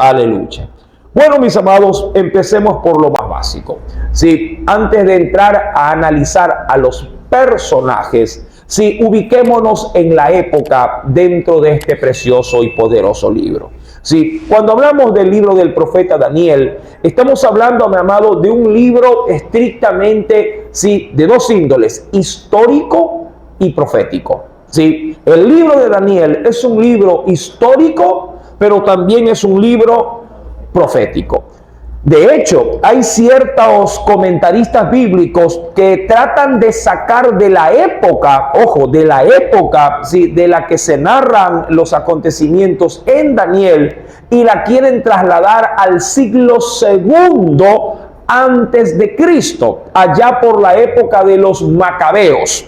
Aleluya. Bueno, mis amados, empecemos por lo más básico. Sí, antes de entrar a analizar a los personajes, sí, ubiquémonos en la época dentro de este precioso y poderoso libro. Sí, cuando hablamos del libro del profeta Daniel, estamos hablando, mi amado, de un libro estrictamente, sí, de dos índoles, histórico y profético. Sí, el libro de Daniel es un libro histórico, pero también es un libro profético. De hecho, hay ciertos comentaristas bíblicos que tratan de sacar de la época, ojo, de la época, sí, de la que se narran los acontecimientos en Daniel, y la quieren trasladar al siglo segundo antes de Cristo, allá por la época de los macabeos.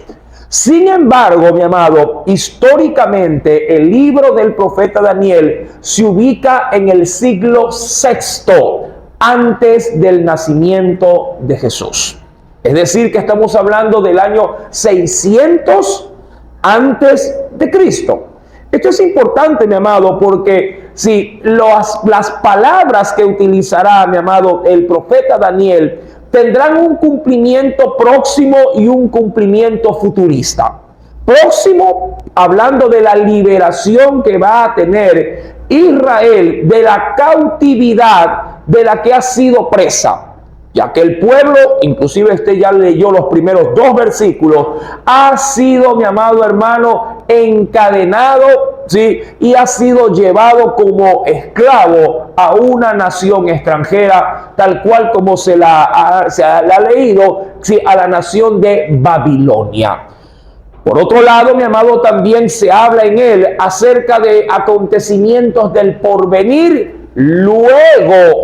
Sin embargo, mi amado, históricamente el libro del profeta Daniel se ubica en el siglo sexto antes del nacimiento de Jesús. Es decir, que estamos hablando del año 600 antes de Cristo. Esto es importante, mi amado, porque si las palabras que utilizará, mi amado, el profeta Daniel tendrán un cumplimiento próximo y un cumplimiento futurista. Próximo, hablando de la liberación que va a tener Israel de la cautividad de la que ha sido presa, ya que el pueblo, inclusive usted ya leyó los primeros dos versículos, ha sido, mi amado hermano, encadenado, ¿sí? Y ha sido llevado como esclavo a una nación extranjera, tal cual como se la ha leído, ¿sí? A la nación de Babilonia. Por otro lado, mi amado, también se habla en él acerca de acontecimientos del porvenir, luego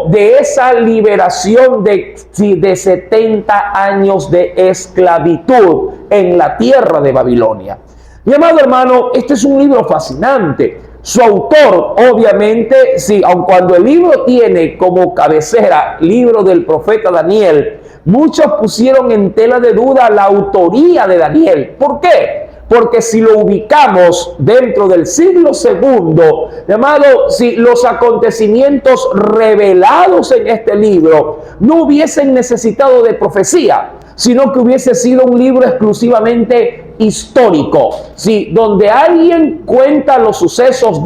de esa liberación de 70 años de esclavitud en la tierra de Babilonia. Mi amado hermano, este es un libro fascinante. Su autor, obviamente, sí, aun cuando el libro tiene como cabecera libro del profeta Daniel, muchos pusieron en tela de duda la autoría de Daniel. ¿Por qué? Porque si lo ubicamos dentro del siglo segundo, llamado, si los acontecimientos revelados en este libro no hubiesen necesitado de profecía, sino que hubiese sido un libro exclusivamente histórico, ¿sí? Donde alguien cuenta los sucesos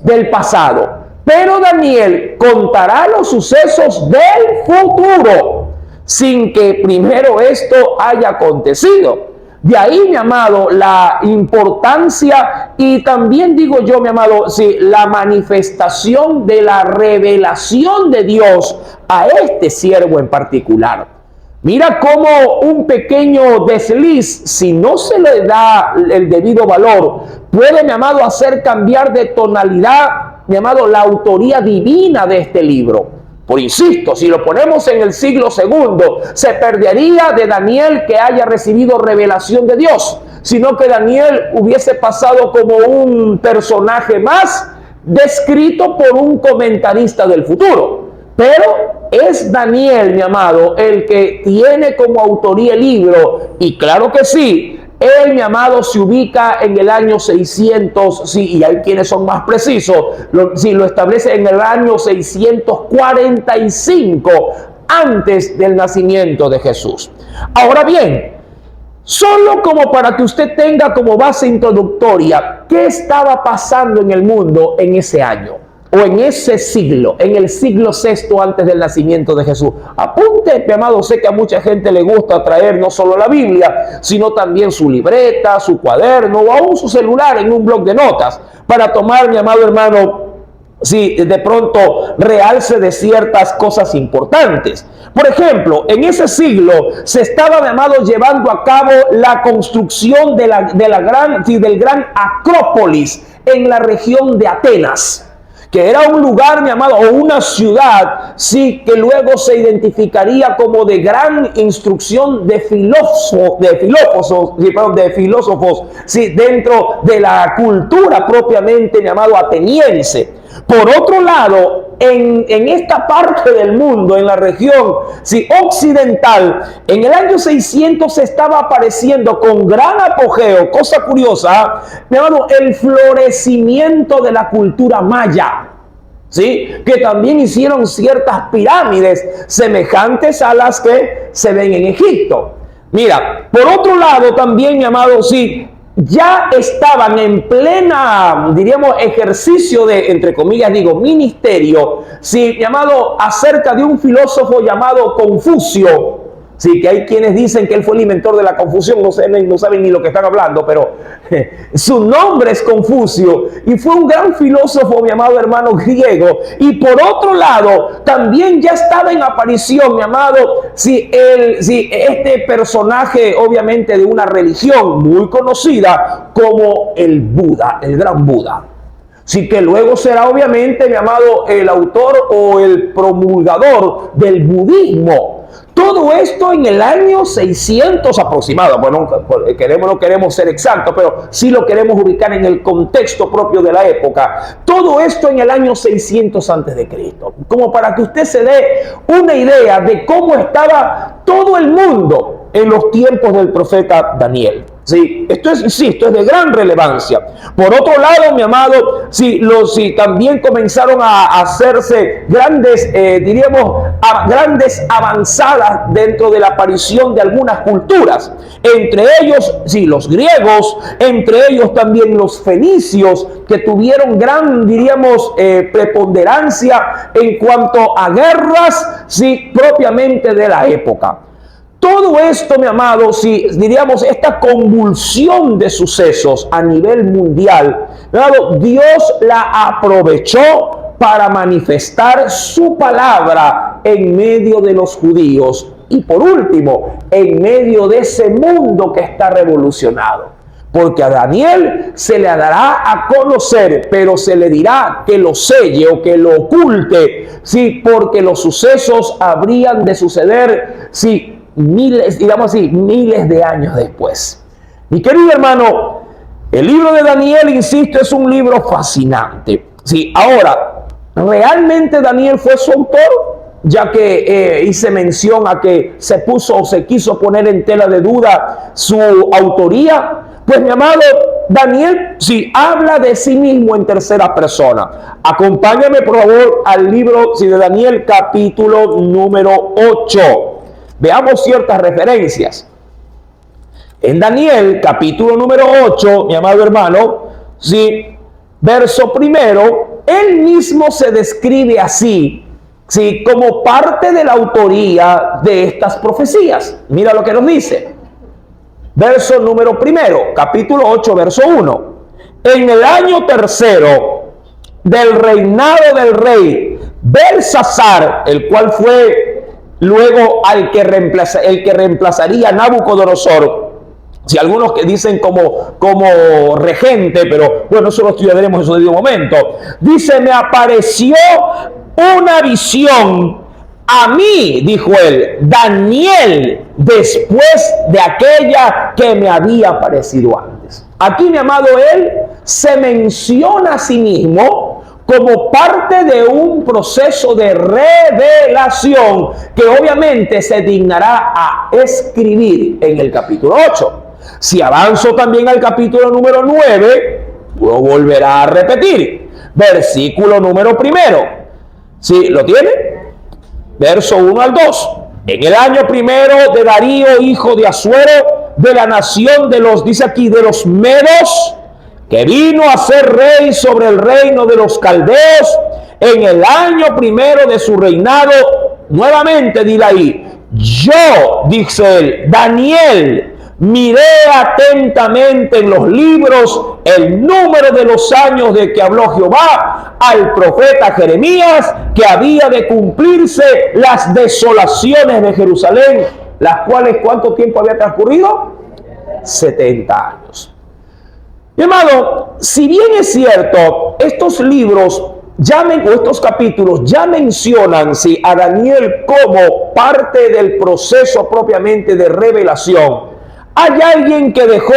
del pasado. Pero Daniel contará los sucesos del futuro, sin que primero esto haya acontecido. De ahí, mi amado, la importancia y también digo yo, mi amado, sí, la manifestación de la revelación de Dios a este siervo en particular. Mira cómo un pequeño desliz, si no se le da el debido valor, puede, mi amado, hacer cambiar de tonalidad, mi amado, la autoría divina de este libro. Por insisto, si lo ponemos en el siglo segundo, se perdería de Daniel que haya recibido revelación de Dios, sino que Daniel hubiese pasado como un personaje más descrito por un comentarista del futuro. Pero es Daniel, mi amado, el que tiene como autoría el libro, y claro que sí, él, mi amado, se ubica en el año 600, sí, y hay quienes son más precisos, lo establece en el año 645 antes del nacimiento de Jesús. Ahora bien, solo como para que usted tenga como base introductoria, ¿qué estaba pasando en el mundo en ese año? O en ese siglo, en el siglo sexto antes del nacimiento de Jesús. Apunte, mi amado, sé que a mucha gente le gusta traer no solo la Biblia, sino también su libreta, su cuaderno o aún su celular en un bloc de notas para tomar, mi amado hermano, si de pronto realce de ciertas cosas importantes. Por ejemplo, en ese siglo se estaba, mi amado, llevando a cabo la construcción del gran Acrópolis en la región de Atenas, que era un lugar, mi amado, o una ciudad, sí, que luego se identificaría como de gran instrucción de filósofos, sí, dentro de la cultura propiamente, mi amado, ateniense. Por otro lado, en esta parte del mundo, en la región occidental, en el año 600 se estaba apareciendo con gran apogeo, cosa curiosa, mi hermano, el florecimiento de la cultura maya. ¿Sí? Que también hicieron ciertas pirámides semejantes a las que se ven en Egipto. Mira, por otro lado también, mi amado, ya estaban en plena, diríamos, ejercicio de, entre comillas, ministerio, mi amado, acerca de un filósofo llamado Confucio. Que hay quienes dicen que él fue el inventor de la confusión, no saben ni lo que están hablando, pero su nombre es Confucio y fue un gran filósofo, mi amado hermano, griego. Y por otro lado, también ya estaba en aparición, mi amado, este personaje, obviamente de una religión muy conocida como el Buda, el gran Buda. Que luego será, obviamente, mi amado, el autor o el promulgador del budismo. Todo esto en el año 600 aproximado. Bueno, no queremos ser exactos, pero sí lo queremos ubicar en el contexto propio de la época. Todo esto en el año 600 antes de Cristo. Como para que usted se dé una idea de cómo estaba todo el mundo en los tiempos del profeta Daniel. Esto es, insisto, es de gran relevancia. Por otro lado, mi amado, también comenzaron a hacerse grandes, grandes avanzadas dentro de la aparición de algunas culturas. Entre ellos, los griegos, entre ellos también los fenicios, que tuvieron gran, preponderancia en cuanto a guerras, propiamente de la época. Todo esto, mi amado, esta convulsión de sucesos a nivel mundial, mi amado, Dios la aprovechó para manifestar su palabra en medio de los judíos y, por último, en medio de ese mundo que está revolucionado. Porque a Daniel se le dará a conocer, pero se le dirá que lo selle o que lo oculte, porque los sucesos habrían de suceder, miles de años después. Mi querido hermano, el libro de Daniel, insisto, es un libro fascinante. Ahora, ¿realmente Daniel fue su autor? Ya que hice mención a que se quiso poner en tela de duda su autoría. Pues, mi amado, Daniel habla de sí mismo en tercera persona. Acompáñame, por favor, al libro de Daniel, capítulo número 8. Veamos ciertas referencias. En Daniel, capítulo número 8, mi amado hermano, verso primero, él mismo se describe así, como parte de la autoría de estas profecías. Mira lo que nos dice. Verso número primero, capítulo 8, verso 1. En el año tercero del reinado del rey Belsasar, el cual fue luego el que reemplazaría a Nabucodonosor. Algunos que dicen como regente, pero bueno, eso lo estudiaremos en su debido momento. Dice, me apareció una visión a mí, dijo él, Daniel, después de aquella que me había aparecido antes. Aquí, mi amado, él se menciona a sí mismo como parte de un proceso de revelación que obviamente se dignará a escribir en el capítulo 8. Si avanzo también al capítulo número 9, lo volverá a repetir. Versículo número primero. ¿Lo tiene? Verso 1 al 2. En el año primero de Darío, hijo de Asuero, de la nación de los, dice aquí, de los medos, que vino a ser rey sobre el reino de los caldeos, en el año primero de su reinado, nuevamente dile ahí, yo, dice él, Daniel, miré atentamente en los libros el número de los años de que habló Jehová al profeta Jeremías, que había de cumplirse las desolaciones de Jerusalén, las cuales, ¿cuánto tiempo había transcurrido? 70 años. Mi amado, si bien es cierto, estos libros o estos capítulos ya mencionan a Daniel como parte del proceso propiamente de revelación, hay alguien que dejó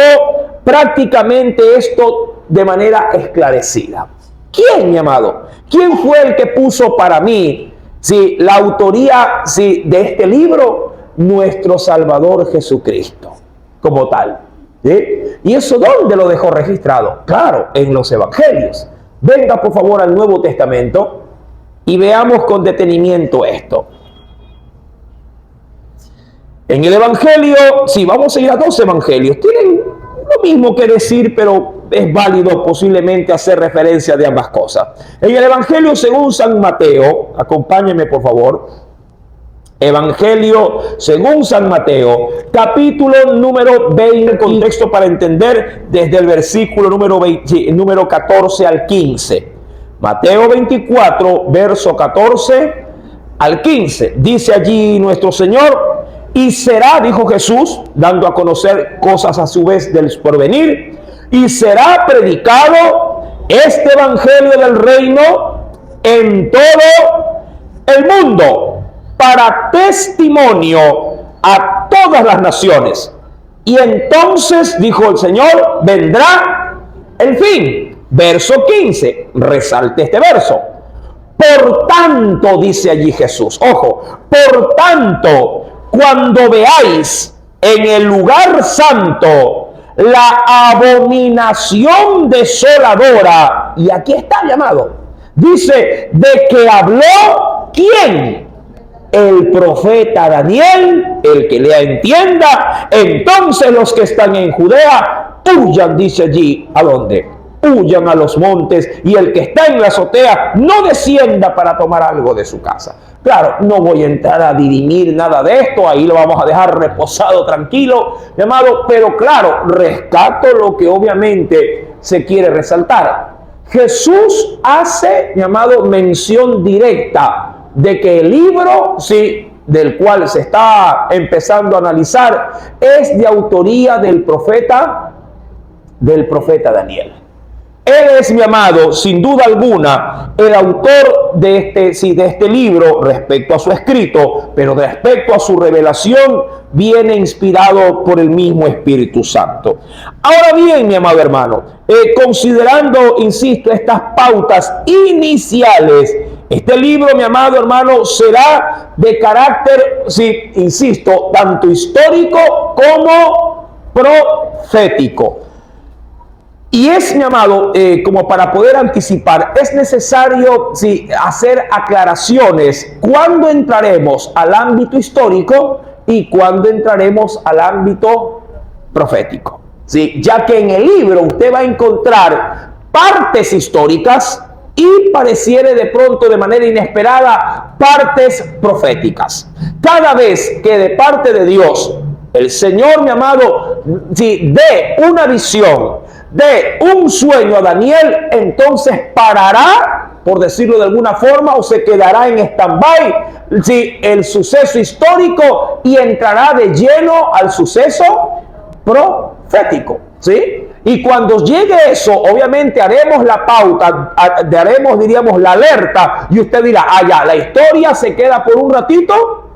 prácticamente esto de manera esclarecida. ¿Quién, mi amado? ¿Quién fue el que puso para mí la autoría de este libro? Nuestro Salvador Jesucristo, como tal. ¿Sí? ¿Y eso dónde lo dejó registrado? Claro, en los evangelios. Venga por favor al Nuevo Testamento y veamos con detenimiento esto. En el evangelio, vamos a ir a 2 evangelios, tienen lo mismo que decir, pero es válido posiblemente hacer referencia de ambas cosas. En el evangelio según San Mateo, acompáñenme por favor, Evangelio según San Mateo, capítulo número 20, contexto para entender desde el versículo número 14 al 15. Mateo 24, verso 14 al 15. Dice allí nuestro Señor: y será, dijo Jesús, dando a conocer cosas a su vez del porvenir, y será predicado este evangelio del reino en todo el mundo, para testimonio a todas las naciones. Y entonces, dijo el Señor, vendrá el fin. Verso 15, resalte este verso. Por tanto, dice allí Jesús, ojo, por tanto, cuando veáis en el lugar santo la abominación desoladora, y aquí está llamado, dice, de que habló, ¿quién? El profeta Daniel. El que lea entienda. Entonces los que están en Judea huyan, dice allí, ¿a dónde? Huyan a los montes, y el que está en la azotea no descienda para tomar algo de su casa. Claro, no voy a entrar a dirimir nada de esto, ahí lo vamos a dejar reposado, tranquilo, mi amado, pero claro, rescato lo que obviamente se quiere resaltar. Jesús hace, mi amado, mención directa de que el libro, del cual se está empezando a analizar, es de autoría del profeta Daniel. Él es, mi amado, sin duda alguna, el autor de este libro respecto a su escrito, pero respecto a su revelación, viene inspirado por el mismo Espíritu Santo. Ahora bien, mi amado hermano, considerando, insisto, estas pautas iniciales, este libro, mi amado hermano, será de carácter, insisto, tanto histórico como profético. Y es, mi amado, como para poder anticipar, es necesario hacer aclaraciones cuándo entraremos al ámbito histórico y cuándo entraremos al ámbito profético. Ya que en el libro usted va a encontrar partes históricas y pareciere de pronto de manera inesperada partes proféticas. Cada vez que de parte de Dios el Señor, mi amado, dé una visión, de un sueño a Daniel, entonces parará, por decirlo de alguna forma, o se quedará en stand-by el suceso histórico y entrará de lleno al suceso profético. Y cuando llegue eso, obviamente haremos la pauta, haremos, diríamos, la alerta, y usted dirá, ya, la historia se queda por un ratito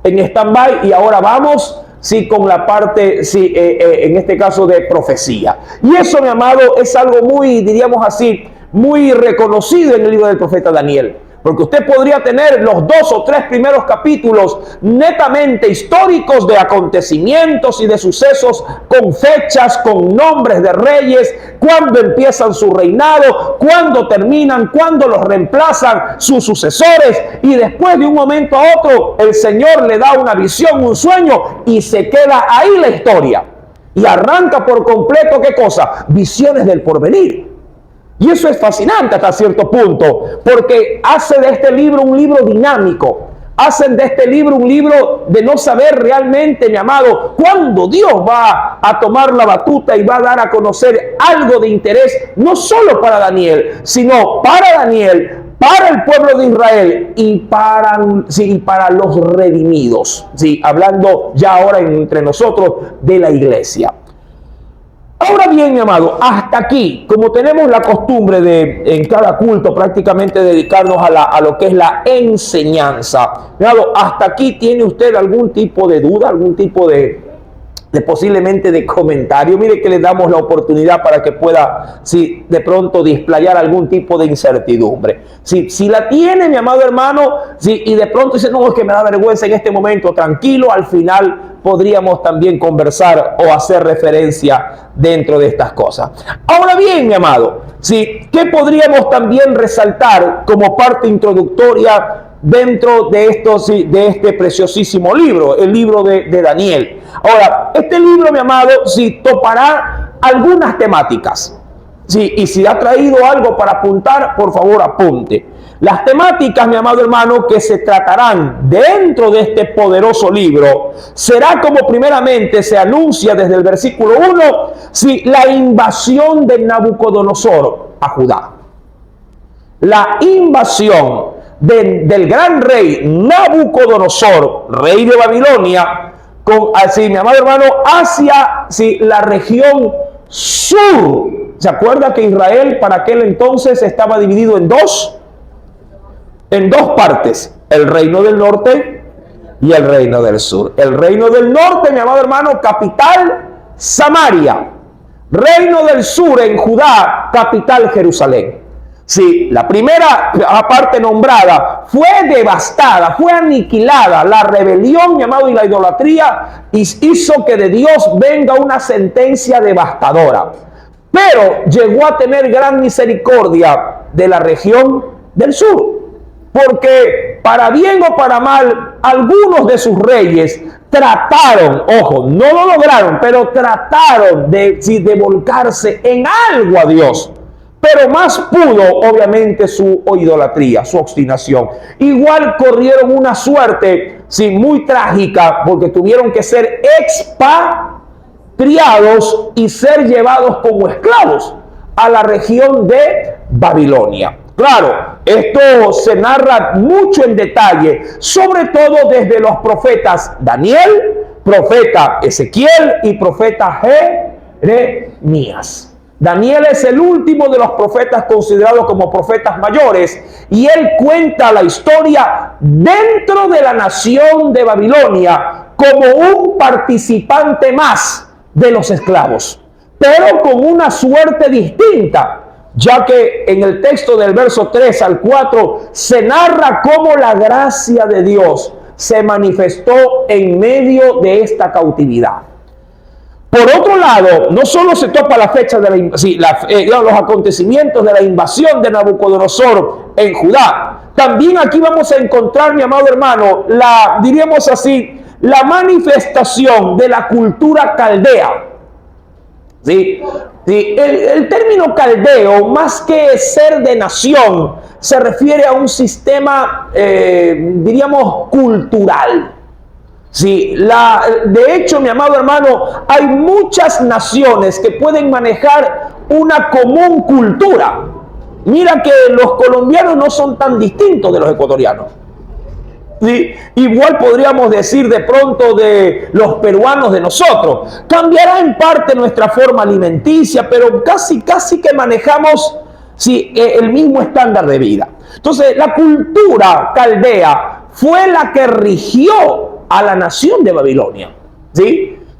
en stand-by y ahora vamos con la parte, en este caso de profecía. Y eso, mi amado, es algo muy, diríamos así, muy reconocido en el libro del profeta Daniel. Porque usted podría tener los 2 o 3 primeros capítulos netamente históricos de acontecimientos y de sucesos con fechas, con nombres de reyes, cuándo empiezan su reinado, cuándo terminan, cuándo los reemplazan sus sucesores, y después de un momento a otro el Señor le da una visión, un sueño, y se queda ahí la historia. Y arranca por completo, ¿qué cosa? Visiones del porvenir. Y eso es fascinante hasta cierto punto, porque hace de este libro un libro dinámico. Hacen de este libro un libro de no saber realmente, mi amado, cuándo Dios va a tomar la batuta y va a dar a conocer algo de interés, no solo para Daniel, sino para Daniel, para el pueblo de Israel y para los redimidos. Hablando ya ahora entre nosotros de la iglesia. Ahora bien, mi amado, hasta aquí, como tenemos la costumbre de en cada culto prácticamente dedicarnos a lo que es la enseñanza, mi amado, hasta aquí, ¿tiene usted algún tipo de duda, algún tipo de posiblemente de comentario. Mire que le damos la oportunidad para que pueda, si de pronto displayar algún tipo de incertidumbre. Si la tiene, mi amado hermano, y de pronto dice, no, es que me da vergüenza en este momento, tranquilo, al final podríamos también conversar o hacer referencia dentro de estas cosas. Ahora bien, mi amado, ¿qué podríamos también resaltar como parte introductoria dentro de este preciosísimo libro, el libro de Daniel? Ahora, este libro, mi amado, topará algunas temáticas. Y si ha traído algo para apuntar, por favor, apunte. Las temáticas, mi amado hermano, que se tratarán dentro de este poderoso libro, será como primeramente se anuncia desde el versículo 1, la invasión de Nabucodonosor a Judá. La invasión del gran rey Nabucodonosor, rey de Babilonia, mi amado hermano, hacia la región sur. ¿Se acuerda que Israel para aquel entonces estaba dividido en dos partes? El reino del norte y el reino del sur. El reino del norte, mi amado hermano, capital Samaria. Reino del sur en Judá, capital Jerusalén. La primera parte nombrada fue devastada, fue aniquilada. La rebelión, mi amado, y la idolatría hizo que de Dios venga una sentencia devastadora. Pero llegó a tener gran misericordia de la región del sur. Porque para bien o para mal, algunos de sus reyes trataron, ojo, no lo lograron, pero trataron de volcarse en algo a Dios. Pero más pudo, obviamente, su idolatría, su obstinación. Igual corrieron una suerte, muy trágica, porque tuvieron que ser expatriados y ser llevados como esclavos a la región de Babilonia. Claro, esto se narra mucho en detalle, sobre todo desde los profetas Daniel, profeta Ezequiel y profeta Jeremías. Daniel es el último de los profetas considerados como profetas mayores, y él cuenta la historia dentro de la nación de Babilonia como un participante más de los esclavos, pero con una suerte distinta, ya que en el texto del verso 3 al 4 se narra cómo la gracia de Dios se manifestó en medio de esta cautividad. Por otro lado, no solo se topa la fecha de los acontecimientos de la invasión de Nabucodonosor en Judá, también aquí vamos a encontrar, mi amado hermano, diríamos así, la manifestación de la cultura caldea. El término caldeo, más que ser de nación, se refiere a un sistema, diríamos, cultural. De hecho, mi amado hermano, hay muchas naciones que pueden manejar una común cultura. Mira que los colombianos no son tan distintos de los ecuatorianos. Igual podríamos decir de pronto de los peruanos de nosotros. Cambiará en parte nuestra forma alimenticia, pero casi que manejamos el mismo estándar de vida. Entonces, la cultura caldea fue la que rigió a la nación de Babilonia.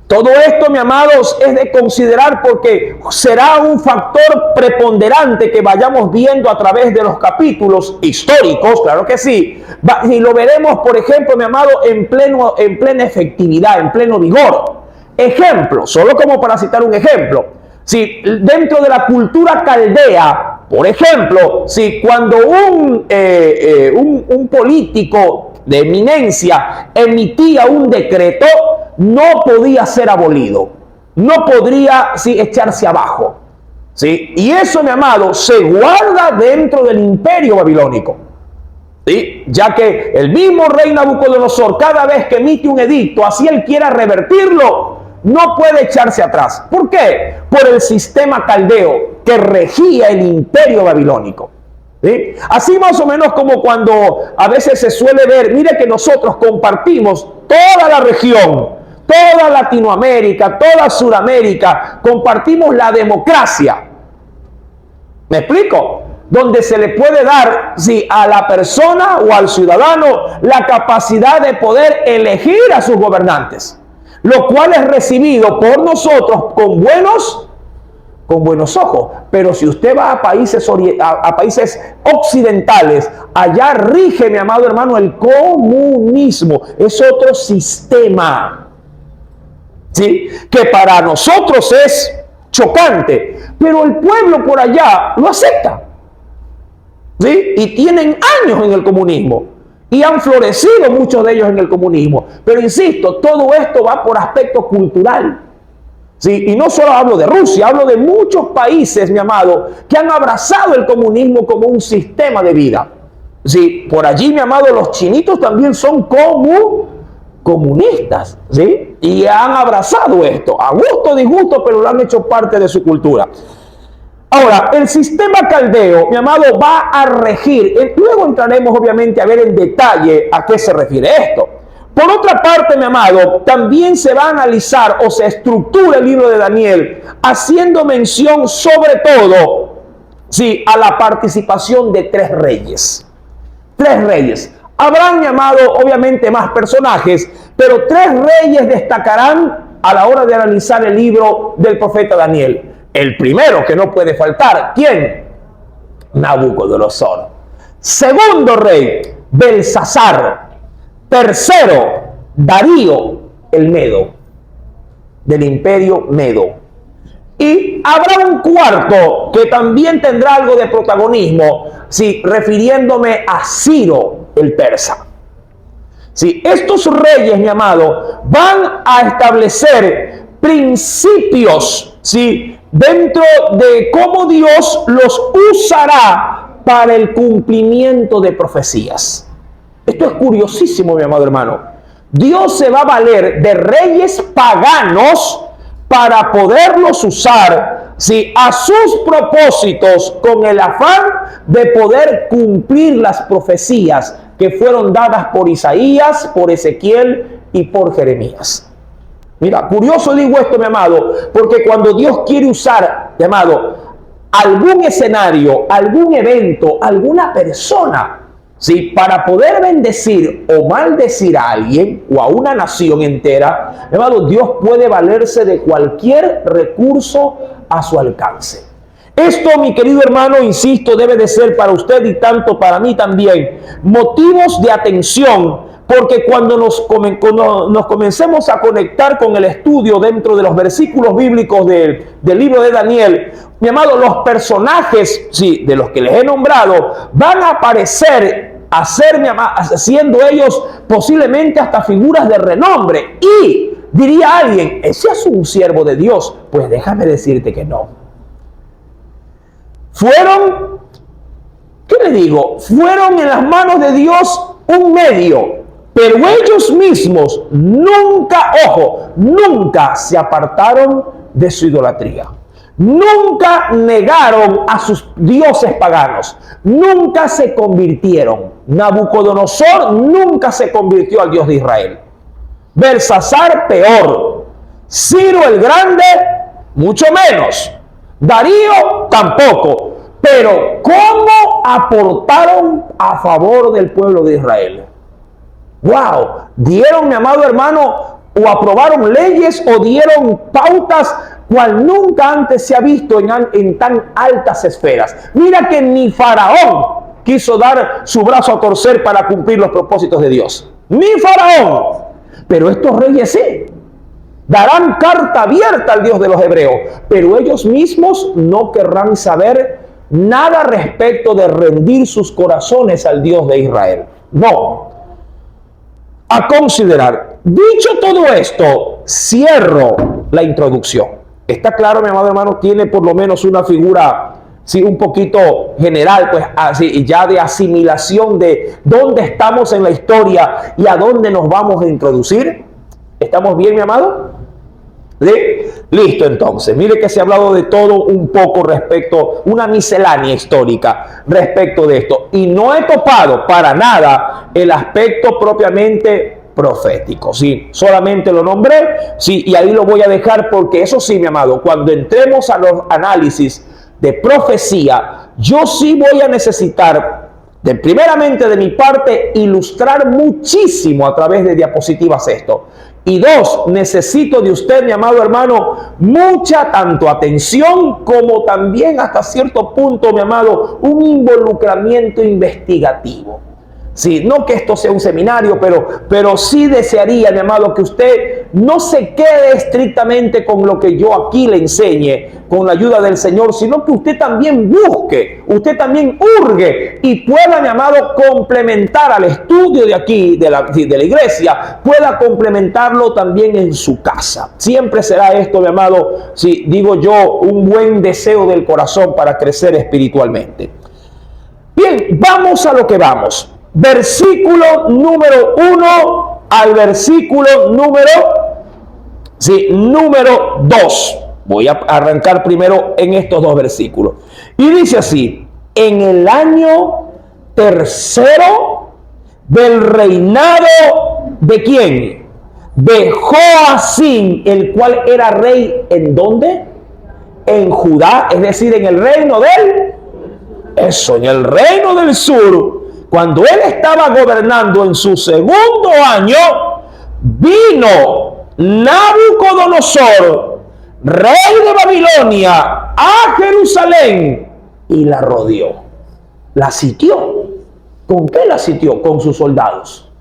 Todo esto, mis amados, es de considerar, porque será un factor preponderante que vayamos viendo a través de los capítulos históricos, claro que sí, y lo veremos, por ejemplo, mi amado, en plena efectividad, en pleno vigor. Ejemplo, solo como para citar un ejemplo, dentro de la cultura caldea, por ejemplo, cuando un político de eminencia emitía un decreto, no podía ser abolido, no podría echarse abajo. Y eso, mi amado, se guarda dentro del imperio babilónico. Ya que el mismo rey Nabucodonosor, cada vez que emite un edicto, así él quiera revertirlo, no puede echarse atrás. ¿Por qué? Por el sistema caldeo que regía el imperio babilónico. Así más o menos como cuando a veces se suele ver, mire que nosotros compartimos toda la región, toda Latinoamérica, toda Sudamérica, compartimos la democracia. ¿Me explico? Donde se le puede dar a la persona o al ciudadano la capacidad de poder elegir a sus gobernantes. lo cual es recibido por nosotros con buenos ojos. Pero si usted va a países occidentales, allá rige, mi amado hermano, el comunismo. Es otro sistema, ¿sí?, que para nosotros es chocante, pero el pueblo por allá lo acepta, ¿sí? Y tienen años en el comunismo y han florecido muchos de ellos en el comunismo. Pero insisto, todo esto va por aspecto cultural, ¿sí? Y no solo hablo de Rusia, hablo de muchos países, mi amado, que han abrazado el comunismo como un sistema de vida. Sí, por allí, mi amado, los chinitos también son comunistas, ¿sí? Y han abrazado esto, a gusto o disgusto, pero lo han hecho parte de su cultura. Ahora, el sistema caldeo, mi amado, va a regir. Luego entraremos, obviamente, a ver en detalle a qué se refiere esto. Por otra parte, mi amado, también se va a analizar o se estructura el libro de Daniel haciendo mención sobre todo, sí, a la participación de tres reyes. Tres reyes. Habrán, mi amado, obviamente más personajes, pero tres reyes destacarán a la hora de analizar el libro del profeta Daniel. El primero que no puede faltar, ¿quién? Nabucodonosor. Segundo rey, Belsasar. Tercero, Darío el Medo, del imperio Medo. Y habrá un cuarto que también tendrá algo de protagonismo, sí, refiriéndome a Ciro el persa. Sí, estos reyes, mi amado, van a establecer principios, sí, dentro de cómo Dios los usará para el cumplimiento de profecías. Esto es curiosísimo, mi amado hermano. Dios se va a valer de reyes paganos para poderlos usar, ¿sí?, a sus propósitos, con el afán de poder cumplir las profecías que fueron dadas por Isaías, por Ezequiel y por Jeremías. Mira, curioso digo esto, mi amado, porque cuando Dios quiere usar, mi amado, algún escenario, algún evento, alguna persona, ¿sí?, para poder bendecir o maldecir a alguien o a una nación entera, hermano, Dios puede valerse de cualquier recurso a su alcance. Esto, mi querido hermano, insisto, debe de ser para usted y tanto para mí también motivos de atención, porque cuando nos comencemos a conectar con el estudio dentro de los versículos bíblicos del libro de Daniel, mi amado, los personajes, sí, de los que les he nombrado, van a aparecer siendo ellos posiblemente hasta figuras de renombre. Y diría alguien, ¿ese es un siervo de Dios? Pues déjame decirte que no. Fueron, ¿qué le digo? Fueron en las manos de Dios un medio, pero ellos mismos nunca, ojo, nunca se apartaron de su idolatría. Nunca negaron a sus dioses paganos. Nunca se convirtieron. Nabucodonosor nunca se convirtió al Dios de Israel. Belsasar peor. Ciro el Grande mucho menos. Darío tampoco. Pero ¿cómo aportaron a favor del pueblo de Israel? ¡Wow! Dieron, mi amado hermano, o aprobaron leyes o dieron pautas cual nunca antes se ha visto en tan altas esferas. Mira que ni Faraón quiso dar su brazo a torcer para cumplir los propósitos de Dios. Ni Faraón. Pero estos reyes sí. Darán carta abierta al Dios de los hebreos. Pero ellos mismos no querrán saber nada respecto de rendir sus corazones al Dios de Israel. No. A considerar. Dicho todo esto, cierro la introducción. Está claro, mi amado hermano, tiene por lo menos una figura, sí, un poquito general, pues así, ya de asimilación de dónde estamos en la historia y a dónde nos vamos a introducir. ¿Estamos bien, mi amado? ¿Sí? Listo, entonces. Mire que se ha hablado de todo un poco respecto, una miscelánea histórica respecto de esto. Y no he topado para nada el aspecto propiamente profético, sí, solamente lo nombré, sí, y ahí lo voy a dejar porque eso sí, mi amado, cuando entremos a los análisis de profecía, yo sí voy a necesitar primeramente de mi parte, ilustrar muchísimo a través de diapositivas esto. Y dos, necesito de usted, mi amado hermano, mucha tanto atención como también hasta cierto punto, mi amado, un involucramiento investigativo. Sí, no que esto sea un seminario, pero sí desearía, mi amado, que usted no se quede estrictamente con lo que yo aquí le enseñe, con la ayuda del Señor, sino que usted también busque, usted también hurgue y pueda, mi amado, complementar al estudio de aquí, de la iglesia, pueda complementarlo también en su casa. Siempre será esto, mi amado, si digo yo, un buen deseo del corazón para crecer espiritualmente. Bien, vamos a lo que vamos. Versículo número 1 al versículo número 2. Voy a arrancar primero en estos dos versículos. Y dice así: en el año tercero del reinado ¿de quién? De Joacim, el cual era rey, ¿en dónde? En Judá, es decir, en el reino en el reino del sur. Cuando él estaba gobernando en su segundo año, vino Nabucodonosor, rey de Babilonia, a Jerusalén y la rodeó. La sitió. ¿Con qué la sitió? Con sus soldados.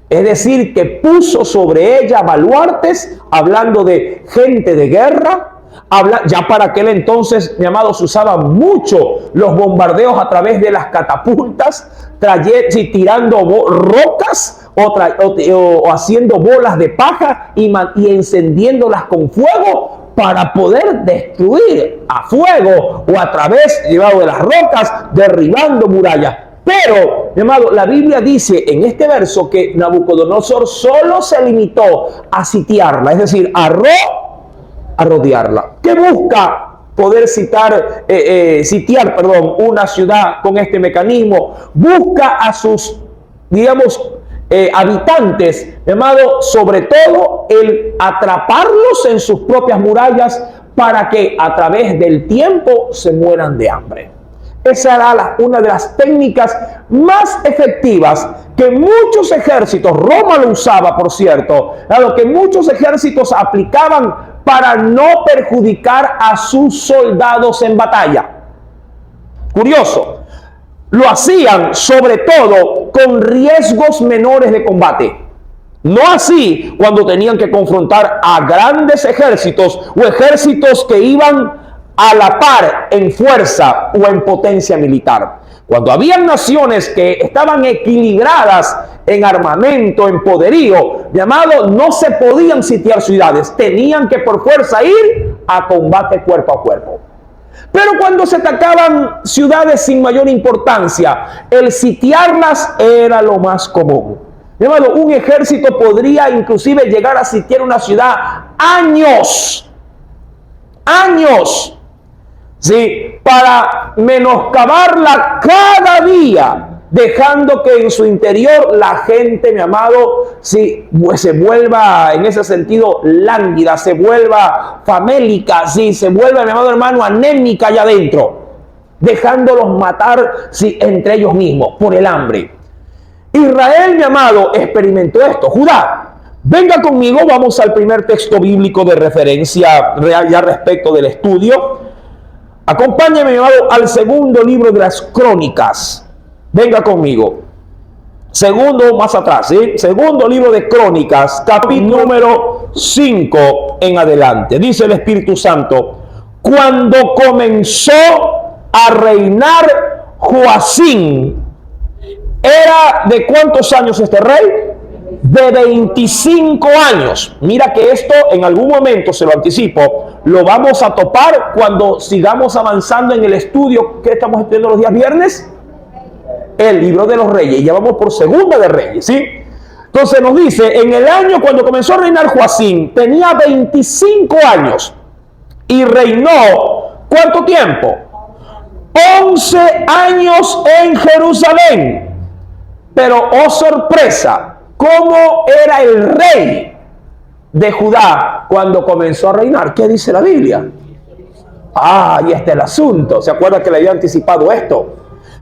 Es decir, que puso sobre ella baluartes, hablando de gente de guerra. Ya para aquel entonces, mi amado, se usaban mucho los bombardeos a través de las catapultas, tirando rocas o haciendo bolas de paja y encendiéndolas con fuego para poder destruir a fuego o a través, llevado de las rocas, derribando murallas. Pero, mi amado, la Biblia dice en este verso que Nabucodonosor solo se limitó a sitiarla, es decir, a rodearla. ¿Qué busca poder sitiar una ciudad con este mecanismo? Busca a sus, habitantes, llamado sobre todo el atraparlos en sus propias murallas para que a través del tiempo se mueran de hambre. Esa era una de las técnicas más efectivas que muchos ejércitos, Roma lo usaba, por cierto, dado que muchos ejércitos aplicaban para no perjudicar a sus soldados en batalla. Curioso, lo hacían sobre todo con riesgos menores de combate. No así cuando tenían que confrontar a grandes ejércitos o ejércitos que iban a la par en fuerza o en potencia militar. Cuando habían naciones que estaban equilibradas en armamento, en poderío, no se podían sitiar ciudades, tenían que por fuerza ir a combate cuerpo a cuerpo. Pero cuando se atacaban ciudades sin mayor importancia, el sitiarlas era lo más común. Un ejército podría inclusive llegar a sitiar una ciudad años, ¿sí? Para menoscabarla cada día, dejando que en su interior la gente, mi amado, sí, pues se vuelva en ese sentido lánguida, se vuelva famélica, sí, se vuelva, mi amado hermano, anémica allá adentro, dejándolos matar, sí, entre ellos mismos por el hambre. Israel, mi amado, experimentó esto. Judá, venga conmigo, vamos al primer texto bíblico de referencia real ya respecto del estudio. Acompáñame, mi amado, al segundo libro de las Crónicas. Venga conmigo. Segundo, más atrás, ¿sí? Segundo libro de Crónicas, capítulo número 5 en adelante. Dice el Espíritu Santo: cuando comenzó a reinar Joacim, ¿era de cuántos años este rey? De 25 años. Mira que esto en algún momento, se lo anticipo, lo vamos a topar cuando sigamos avanzando en el estudio que estamos estudiando los días viernes, el libro de los reyes. Ya vamos por segunda de reyes, ¿sí? Entonces nos dice, en el año cuando comenzó a reinar Joacim, tenía 25 años y reinó, ¿cuánto tiempo? 11 años en Jerusalén. Pero, oh sorpresa, ¿cómo era el rey de Judá cuando comenzó a reinar? ¿Qué dice la Biblia? Ah, y este es el asunto. ¿Se acuerda que le había anticipado esto?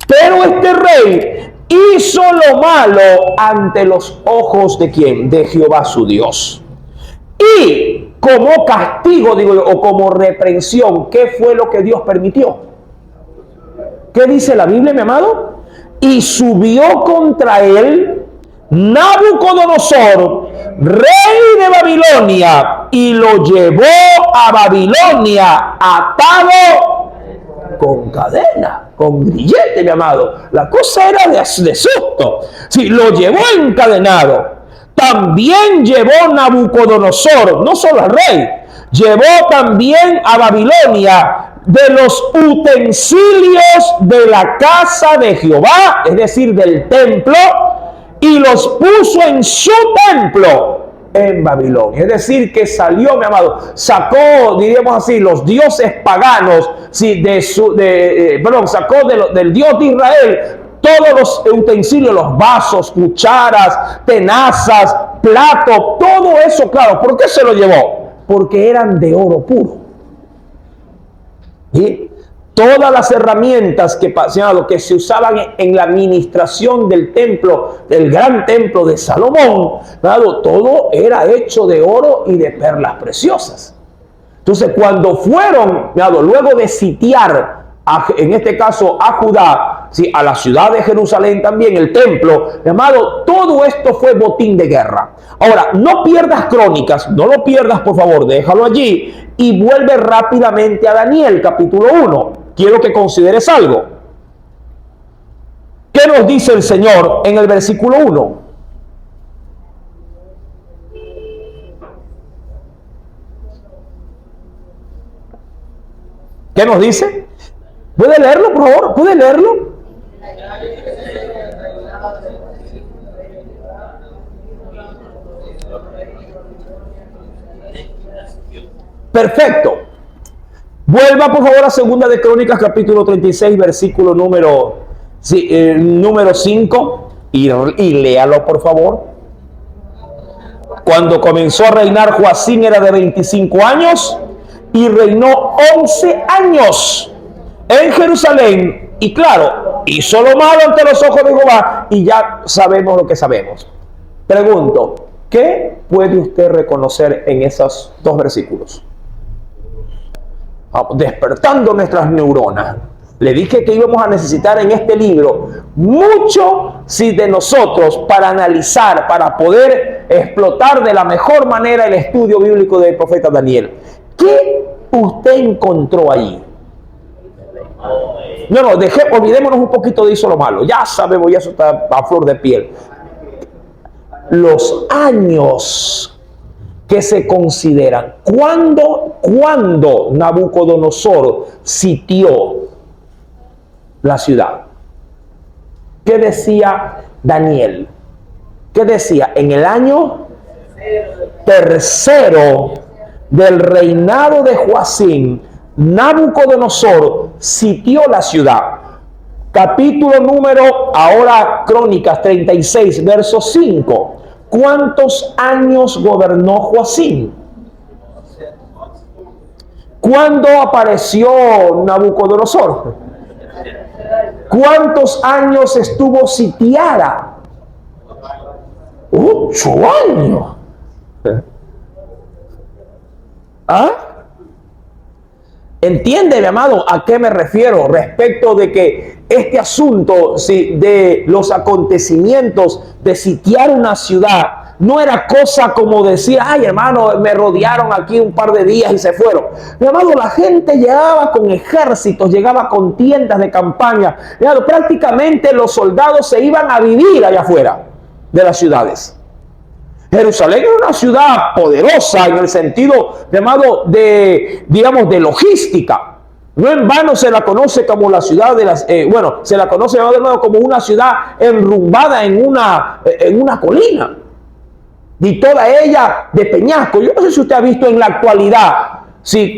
Pero este rey hizo lo malo ante los ojos ¿de quién? De Jehová su Dios. Y como castigo, digo yo, o como reprensión, ¿qué fue lo que Dios permitió? ¿Qué dice la Biblia, mi amado? Y subió contra él Nabucodonosor, rey de Babilonia, y lo llevó a Babilonia atado con cadena, con grillete, mi amado. La cosa era de susto. Sí, lo llevó encadenado. También llevó Nabucodonosor, no solo al rey, llevó también a Babilonia de los utensilios de la casa de Jehová, es decir, del templo, y los puso en su templo en Babilonia. Es decir, que salió, mi amado, sacó, diríamos así, los dioses paganos, sí, sacó del Dios de Israel todos los utensilios, los vasos, cucharas, tenazas, platos, todo eso, claro. ¿Por qué se lo llevó? Porque eran de oro puro. ¿Sí? Todas las herramientas que se usaban en la administración del templo, del gran templo de Salomón, claro, todo era hecho de oro y de perlas preciosas. Entonces, cuando fueron, claro, luego de sitiar, en este caso a Judá, sí, a la ciudad de Jerusalén también, el templo, llamado, todo esto fue botín de guerra. Ahora, no pierdas Crónicas, no lo pierdas, por favor, déjalo allí y vuelve rápidamente a Daniel, capítulo 1. Quiero que consideres algo. ¿Qué nos dice el Señor en el versículo 1? ¿Qué nos dice? ¿Puede leerlo, por favor? ¿Puede leerlo? Perfecto. Vuelva, por favor, a Segunda de Crónicas, capítulo 36, versículo número 5, y léalo, por favor. Cuando comenzó a reinar Joacín era de 25 años y reinó 11 años en Jerusalén. Y claro, hizo lo malo ante los ojos de Jehová, y ya sabemos lo que sabemos. Pregunto, ¿qué puede usted reconocer en esos dos versículos? Despertando nuestras neuronas. Le dije que íbamos a necesitar en este libro mucho de nosotros para analizar, para poder explotar de la mejor manera el estudio bíblico del profeta Daniel. ¿Qué usted encontró allí? No, olvidémonos un poquito de eso lo malo. Ya sabemos, ya eso está a flor de piel. Los años que se consideran. ¿Cuándo Nabucodonosor sitió la ciudad? ¿Qué decía Daniel? ¿Qué decía? En el año tercero del reinado de Joacín, Nabucodonosor sitió la ciudad. Capítulo número, ahora Crónicas 36, verso 5. ¿Cuántos años gobernó Joacín? ¿Cuándo apareció Nabucodonosor? ¿Cuántos años estuvo sitiada? 8 años. ¿Ah? ¿Entiende, mi amado, a qué me refiero respecto de que este asunto de los acontecimientos de sitiar una ciudad no era cosa como decir, ay hermano, me rodearon aquí un par de días y se fueron? Mi amado, la gente llegaba con ejércitos, llegaba con tiendas de campaña. Mi amado, prácticamente los soldados se iban a vivir allá afuera de las ciudades. Jerusalén era una ciudad poderosa en el sentido, llamado digamos, de logística. No en vano se la conoce como la ciudad de las, se la conoce de nuevo como una ciudad enrumbada en una colina. Y toda ella de peñasco. Yo no sé si usted ha visto en la actualidad,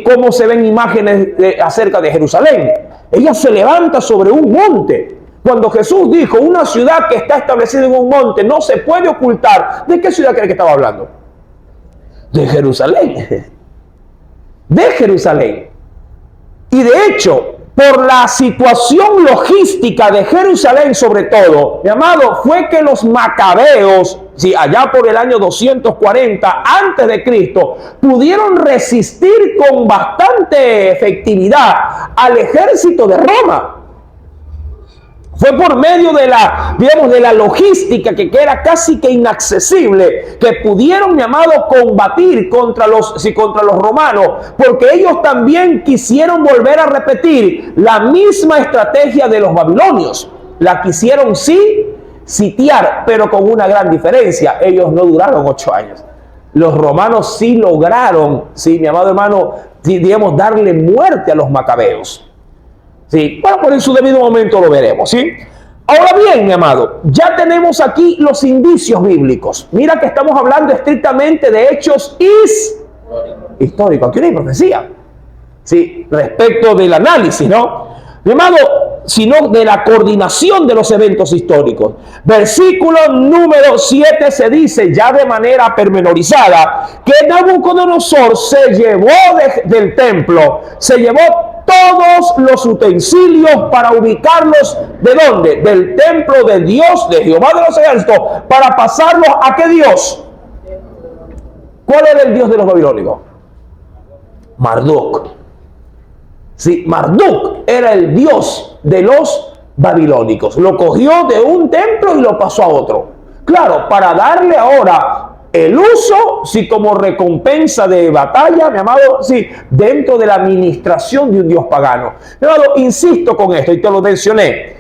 cómo se ven imágenes acerca de Jerusalén. Ella se levanta sobre un monte. Cuando Jesús dijo, una ciudad que está establecida en un monte no se puede ocultar, ¿de qué ciudad cree que estaba hablando? De Jerusalén. De Jerusalén. Y de hecho, por la situación logística de Jerusalén sobre todo, mi amado, fue que los macabeos, allá por el año 240 antes de Cristo, pudieron resistir con bastante efectividad al ejército de Roma. Fue por medio de la logística que era casi que inaccesible, que pudieron, mi amado, combatir contra los romanos, porque ellos también quisieron volver a repetir la misma estrategia de los babilonios. La quisieron sitiar, pero con una gran diferencia. Ellos no duraron 8 años. Los romanos sí lograron, mi amado hermano, digamos, darle muerte a los macabeos. Sí, bueno, por en su debido momento lo veremos, ¿sí? Ahora bien, mi amado, ya tenemos aquí los indicios bíblicos. Mira que estamos hablando estrictamente de hechos históricos. Aquí no hay profecía, ¿sí? Respecto del análisis, ¿no? Mi amado, sino de la coordinación de los eventos históricos. Versículo número 7 se dice ya de manera pormenorizada que Nabucodonosor se llevó del templo, se llevó todos los utensilios para ubicarlos, ¿de dónde? Del templo de Dios, de Jehová de los ejércitos, para pasarlos ¿a qué Dios? ¿Cuál era el Dios de los babilónicos? Marduk. Sí, Marduk era el Dios de los babilónicos. Lo cogió de un templo y lo pasó a otro. Claro, para darle ahora el uso, como recompensa de batalla, mi amado, dentro de la administración de un dios pagano. Mi amado, insisto con esto y te lo mencioné.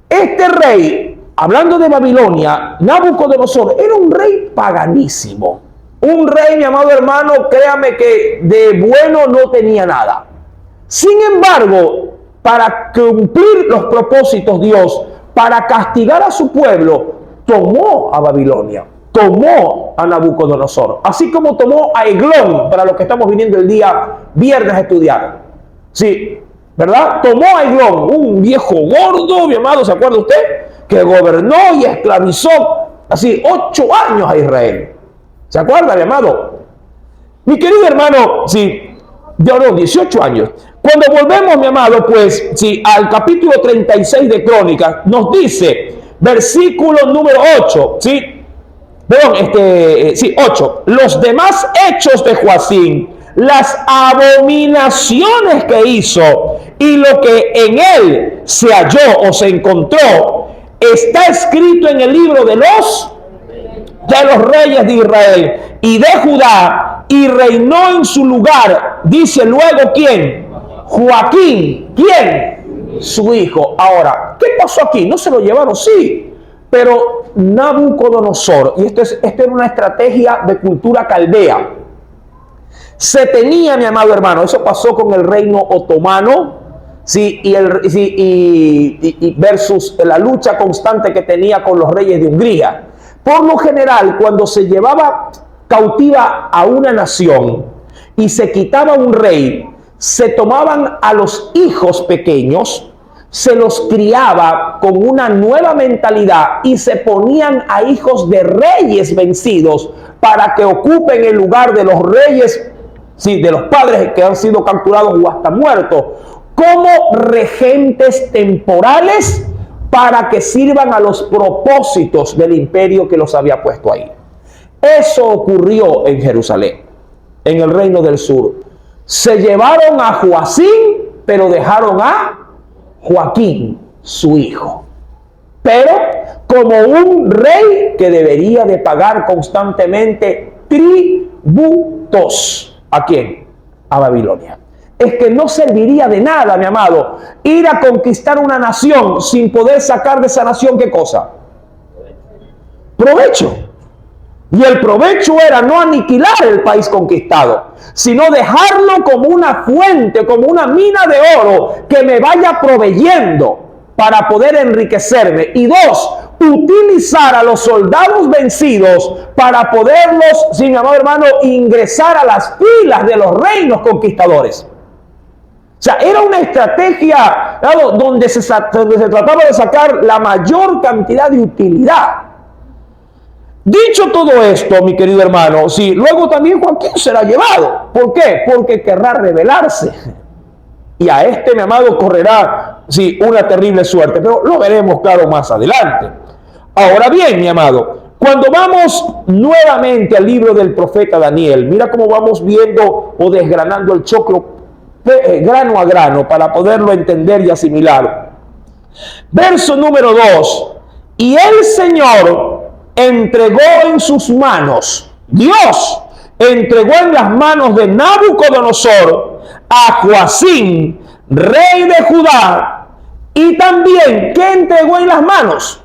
Este rey, hablando de Babilonia, Nabucodonosor, era un rey paganísimo. Un rey, mi amado hermano, créame que de bueno no tenía nada. Sin embargo, para cumplir los propósitos Dios, para castigar a su pueblo, tomó a Babilonia. Tomó a Nabucodonosor, así como tomó a Eglón, para los que estamos viniendo el día viernes a estudiar. Sí, ¿verdad? Tomó a Eglón, un viejo gordo, mi amado, ¿se acuerda usted? Que gobernó y esclavizó así 8 años a Israel. ¿Se acuerda, mi amado? Mi querido hermano, 18 años. Cuando volvemos, mi amado, pues, al capítulo 36 de Crónicas, nos dice, versículo número 8, 8. Los demás hechos de Joacim, las abominaciones que hizo y lo que en él se halló o se encontró, está escrito en el libro de los reyes de Israel y de Judá, y reinó en su lugar. Dice luego, ¿quién? Joaquín. ¿Quién? Su hijo. Ahora, ¿qué pasó aquí? ¿No se lo llevaron? Sí. Pero Nabucodonosor, y esto era una estrategia de cultura caldea, se tenía, mi amado hermano, eso pasó con el reino otomano, y versus la lucha constante que tenía con los reyes de Hungría. Por lo general, cuando se llevaba cautiva a una nación y se quitaba un rey, se tomaban a los hijos pequeños, se los criaba con una nueva mentalidad y se ponían a hijos de reyes vencidos para que ocupen el lugar de los reyes, de los padres que han sido capturados o hasta muertos, como regentes temporales para que sirvan a los propósitos del imperio que los había puesto ahí. Eso ocurrió en Jerusalén, en el reino del sur. Se llevaron a Joacim, pero dejaron a Joaquín, su hijo, pero como un rey que debería de pagar constantemente tributos. ¿A quién? A Babilonia. Es que no serviría de nada, mi amado, ir a conquistar una nación sin poder sacar de esa nación, ¿qué cosa? Provecho. Y el provecho era no aniquilar el país conquistado, sino dejarlo como una fuente, como una mina de oro que me vaya proveyendo para poder enriquecerme. Y 2, utilizar a los soldados vencidos para poderlos, mi amado hermano, ingresar a las filas de los reinos conquistadores. O sea, era una estrategia, ¿no?, donde se trataba de sacar la mayor cantidad de utilidad. Dicho todo esto, mi querido hermano, luego también Joaquín será llevado. ¿Por qué? Porque querrá rebelarse. y a este, mi amado, correrá, sí, una terrible suerte, pero lo veremos claro más adelante. Ahora bien, mi amado, cuando vamos nuevamente al libro del profeta Daniel, mira cómo vamos viendo o desgranando el choclo grano a grano para poderlo entender y asimilar. Verso número 2. Y el Señor entregó en sus manos, Dios entregó en las manos de Nabucodonosor a Joacim, rey de Judá, y también, ¿qué entregó en las manos?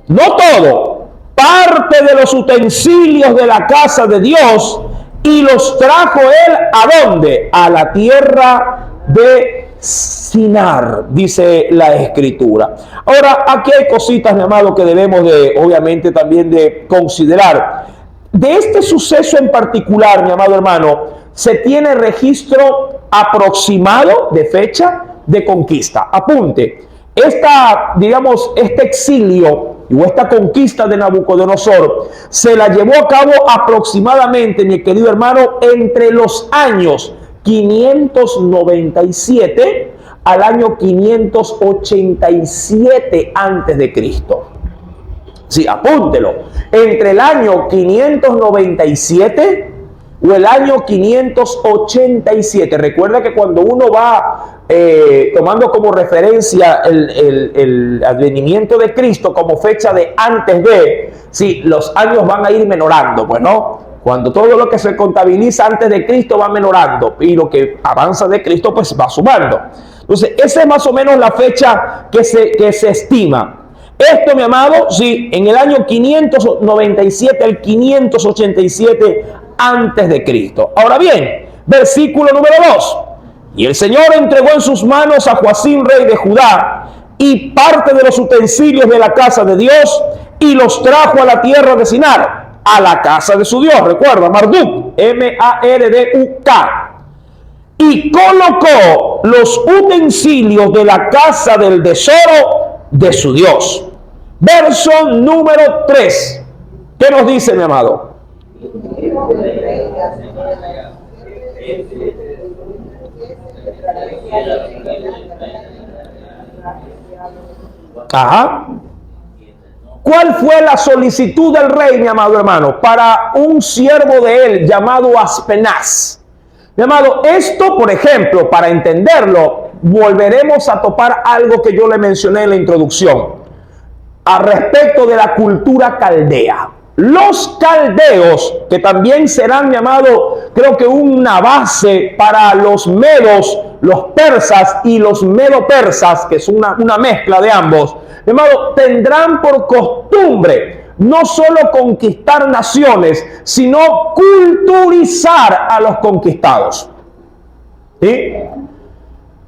No todo, parte de los utensilios de la casa de Dios, y los trajo él ¿a dónde? A la tierra de Sinar, dice la Escritura. Ahora, aquí hay cositas, mi amado, que debemos de, obviamente, también de considerar. De este suceso en particular, mi amado hermano, se tiene registro aproximado de fecha de conquista. Apunte, este exilio o esta conquista de Nabucodonosor se la llevó a cabo aproximadamente, mi querido hermano, entre los años 597 al año 587 antes de Cristo. Sí, apúntelo. Entre el año 597 o el año 587. Recuerda que cuando uno va tomando como referencia el advenimiento de Cristo como fecha de antes de, sí, los años van a ir menorando, pues no. Cuando todo lo que se contabiliza antes de Cristo va menorando y lo que avanza de Cristo pues va sumando. Entonces, esa es más o menos la fecha que se estima. Esto, mi amado, sí, en el año 597 al 587 antes de Cristo. Ahora bien, versículo número 2. Y el Señor entregó en sus manos a Joacim, rey de Judá, y parte de los utensilios de la casa de Dios, y los trajo a la tierra de Sinar, a la casa de su Dios. Recuerda, Marduk, M-A-R-D-U-K. Y colocó los utensilios de la casa del tesoro de su Dios. Verso número 3. ¿Qué nos dice, mi amado? Ajá. ¿Cuál fue la solicitud del rey, mi amado hermano, para un siervo de él llamado Aspenaz? Mi amado, esto, por ejemplo, para entenderlo, volveremos a topar algo que yo le mencioné en la introducción, a respecto de la cultura caldea. Los caldeos, que también serán, mi amado, creo que una base para los medos, los persas y los medo-persas, que es una mezcla de ambos, mi amado, tendrán por costumbre no solo conquistar naciones, sino culturizar a los conquistados. ¿Sí?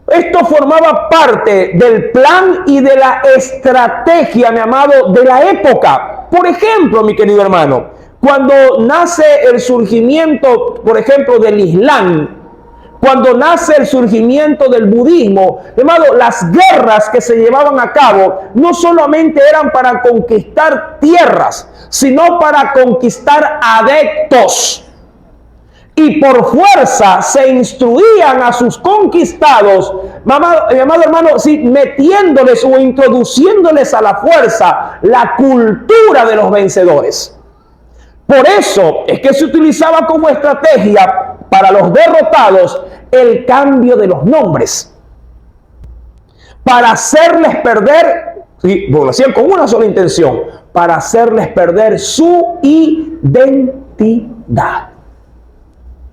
Esto formaba parte del plan y de la estrategia, mi amado, de la época. Por ejemplo, mi querido hermano, cuando nace el surgimiento, por ejemplo, del Islam, cuando nace el surgimiento del budismo, hermano, las guerras que se llevaban a cabo no solamente eran para conquistar tierras, sino para conquistar adeptos. Y por fuerza se instruían a sus conquistados, mi amado hermano, sí, metiéndoles o introduciéndoles a la fuerza la cultura de los vencedores. Por eso es que se utilizaba como estrategia para los derrotados el cambio de los nombres, para hacerles perder, y lo hacían con una sola intención, para hacerles perder su identidad.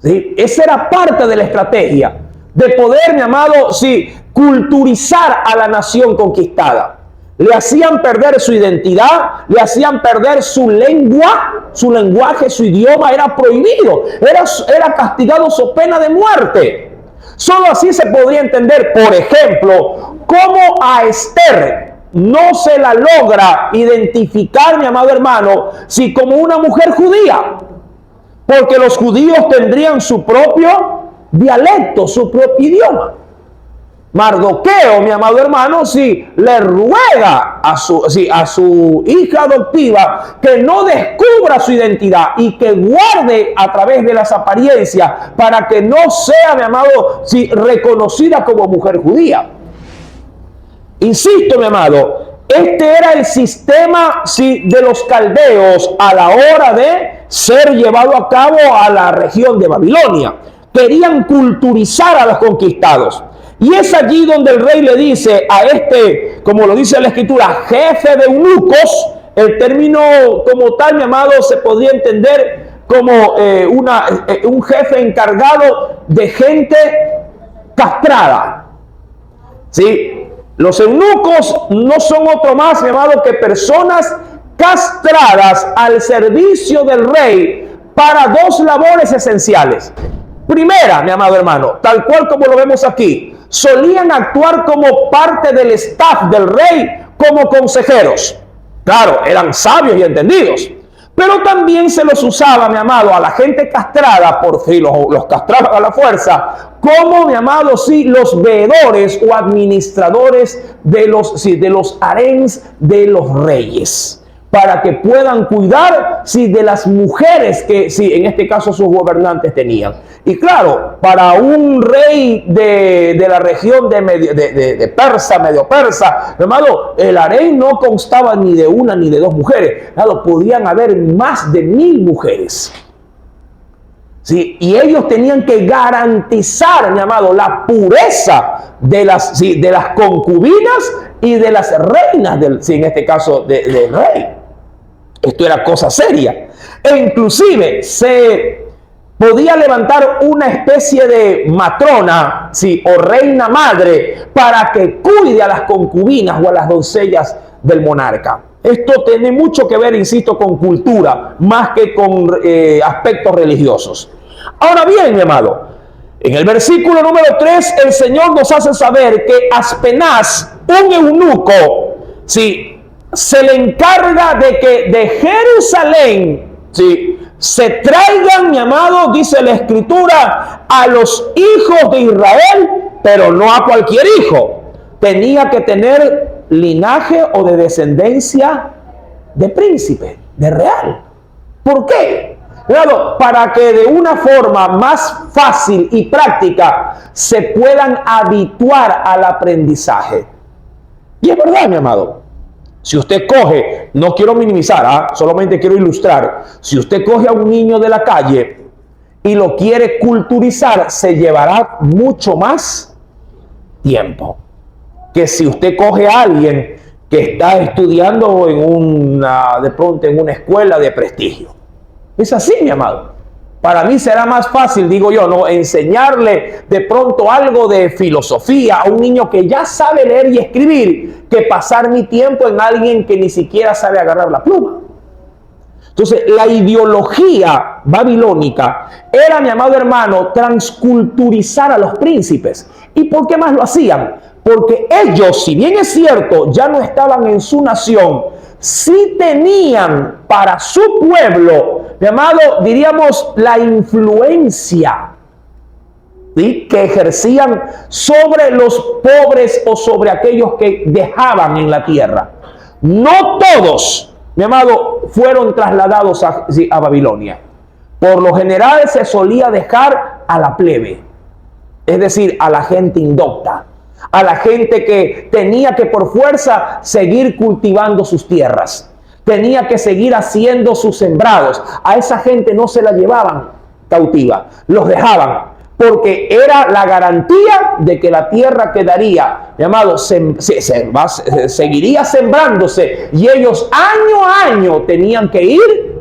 ¿Sí? Esa era parte de la estrategia, de poder, mi amado, sí, culturizar a la nación conquistada. Le hacían perder su identidad, le hacían perder su lengua, su lenguaje, su idioma era prohibido, era castigado so pena de muerte. Solo así se podría entender, por ejemplo, cómo a Esther no se la logra identificar, mi amado hermano, si como una mujer judía, porque los judíos tendrían su propio dialecto, su propio idioma. Mardoqueo, mi amado hermano, sí, le ruega a su hija adoptiva que no descubra su identidad y que guarde a través de las apariencias para que no sea, mi amado, sí, reconocida como mujer judía. Insisto, mi amado, este era el sistema, sí, de los caldeos a la hora de ser llevado a cabo a la región de Babilonia. Querían culturizar a los conquistados. Y es allí donde el rey le dice a este, como lo dice la escritura, jefe de eunucos. El término como tal, mi amado, se podría entender como un jefe encargado de gente castrada. ¿Sí? Los eunucos no son otro más, mi amado, que personas castradas al servicio del rey para dos labores esenciales. Primera, mi amado hermano, tal cual como lo vemos aquí, solían actuar como parte del staff del rey, como consejeros. Claro, eran sabios y entendidos, pero también se los usaba, mi amado, a la gente castrada, por si los castraban a la fuerza, como, mi amado, sí, los veedores o administradores de los haréns de los reyes, para que puedan cuidar, sí, de las mujeres que, sí, en este caso sus gobernantes tenían. Y claro, para un rey de la región de Persa, medio persa, hermano, el harén no constaba ni de una ni de dos mujeres. Claro, podían haber más de 1000 mujeres. Sí, y ellos tenían que garantizar, mi amado, la pureza de las concubinas y de las reinas, en este caso del rey. Esto era cosa seria. E inclusive se podía levantar una especie de matrona, sí, o reina madre, para que cuide a las concubinas o a las doncellas del monarca. Esto tiene mucho que ver, insisto, con cultura, más que con aspectos religiosos. Ahora bien, mi amado, en el versículo número 3, el Señor nos hace saber que Aspenaz, un eunuco, sí, se le encarga de que de Jerusalén, sí, se traigan, mi amado, dice la escritura, a los hijos de Israel, pero no a cualquier hijo. Tenía que tener linaje o de descendencia de príncipe, de real. ¿Por qué? Claro, para que de una forma más fácil y práctica se puedan habituar al aprendizaje. Y es verdad, mi amado. Si usted coge, no quiero minimizar, solamente quiero ilustrar. Si usted coge a un niño de la calle y lo quiere culturizar, se llevará mucho más tiempo que si usted coge a alguien que está estudiando de pronto en una escuela de prestigio. Es así, mi amado. Para mí será más fácil, digo yo, no enseñarle de pronto algo de filosofía a un niño que ya sabe leer y escribir, que pasar mi tiempo en alguien que ni siquiera sabe agarrar la pluma. Entonces, la ideología babilónica era, mi amado hermano, transculturizar a los príncipes. ¿Y por qué más lo hacían? Porque ellos, si bien es cierto, ya no estaban en su nación, sí tenían para su pueblo, mi amado, diríamos, la influencia, ¿sí?, que ejercían sobre los pobres o sobre aquellos que dejaban en la tierra. No todos, mi amado, fueron trasladados a Babilonia. Por lo general se solía dejar a la plebe, es decir, a la gente indocta, a la gente que tenía que por fuerza seguir cultivando sus tierras, tenía que seguir haciendo sus sembrados. A esa gente no se la llevaban cautiva, los dejaban, porque era la garantía de que la tierra quedaría, mi amado, seguiría sembrándose, y ellos año a año tenían que ir,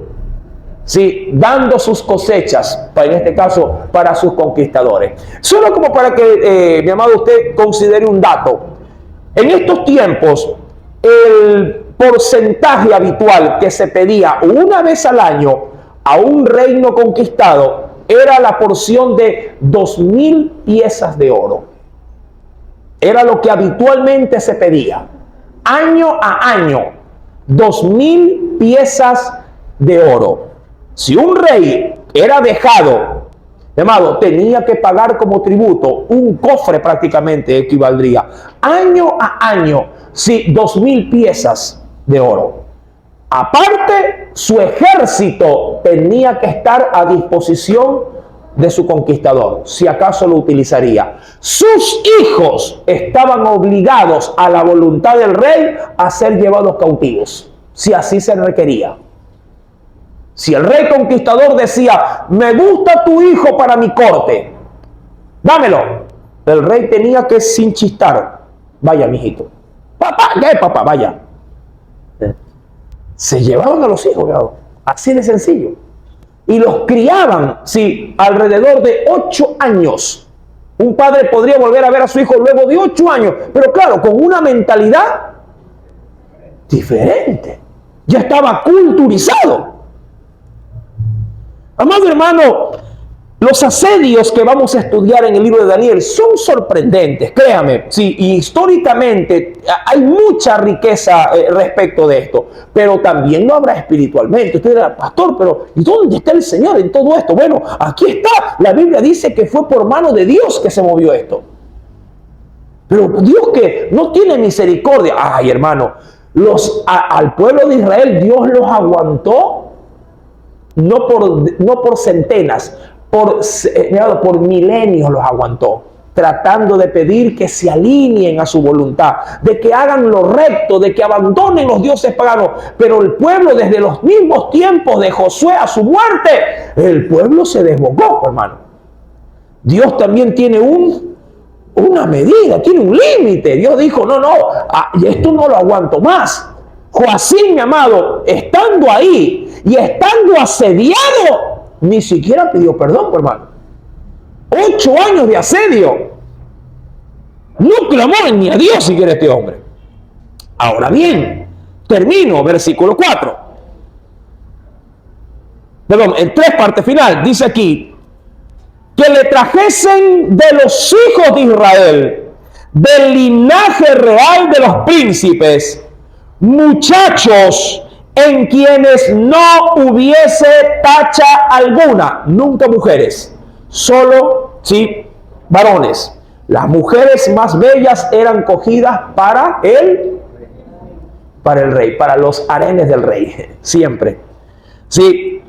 sí, dando sus cosechas, en este caso para sus conquistadores. Solo como para que, mi amado, usted considere un dato. En estos tiempos, el porcentaje habitual que se pedía una vez al año a un reino conquistado era la porción de 2000 piezas de oro. Era lo que habitualmente se pedía. Año a año, 2000 piezas de oro. Si un rey era dejado Mi amado, tenía que pagar como tributo un cofre prácticamente equivaldría año a año, sí, 2,000 piezas de oro. Aparte, su ejército tenía que estar a disposición de su conquistador, si acaso lo utilizaría. Sus hijos estaban obligados a la voluntad del rey a ser llevados cautivos, si así se requería. Si el rey conquistador decía, me gusta tu hijo para mi corte, dámelo, el rey tenía que sin chistar, vaya mijito, papá, ¿qué papá? Vaya. Se llevaban a los hijos, ¿no? Así de sencillo. Y los criaban, sí, alrededor de 8 años. Un padre podría volver a ver a su hijo luego de 8 años, pero claro, con una mentalidad diferente. Ya estaba culturizado. Amado hermano, los asedios que vamos a estudiar en el libro de Daniel son sorprendentes, créame. Sí, y históricamente hay mucha riqueza respecto de esto, pero también lo habrá espiritualmente. Usted dirá, pastor, pero ¿y dónde está el Señor en todo esto? Bueno, aquí está. La Biblia dice que fue por mano de Dios que se movió esto. Pero Dios que no tiene misericordia. Ay, hermano, al pueblo de Israel Dios los aguantó. No por centenas, por milenios los aguantó, tratando de pedir que se alineen a su voluntad, de que hagan lo recto, de que abandonen los dioses paganos. Pero el pueblo, desde los mismos tiempos de Josué a su muerte, el pueblo se desbocó, hermano. Dios también tiene una medida, tiene un límite. Dios dijo, no, esto no lo aguanto más. Joacim, mi amado, estando ahí y estando asediado, ni siquiera pidió perdón, hermano. 8 años de asedio. No clamó ni a Dios siquiera este hombre. Ahora bien, termino, versículo 4. Perdón, en 3 partes final, dice aquí, que le trajesen de los hijos de Israel, del linaje real de los príncipes, muchachos en quienes no hubiese tacha alguna, nunca mujeres, solo, sí, varones. Las mujeres más bellas eran cogidas para el rey, para los harenes del rey, siempre. Sí,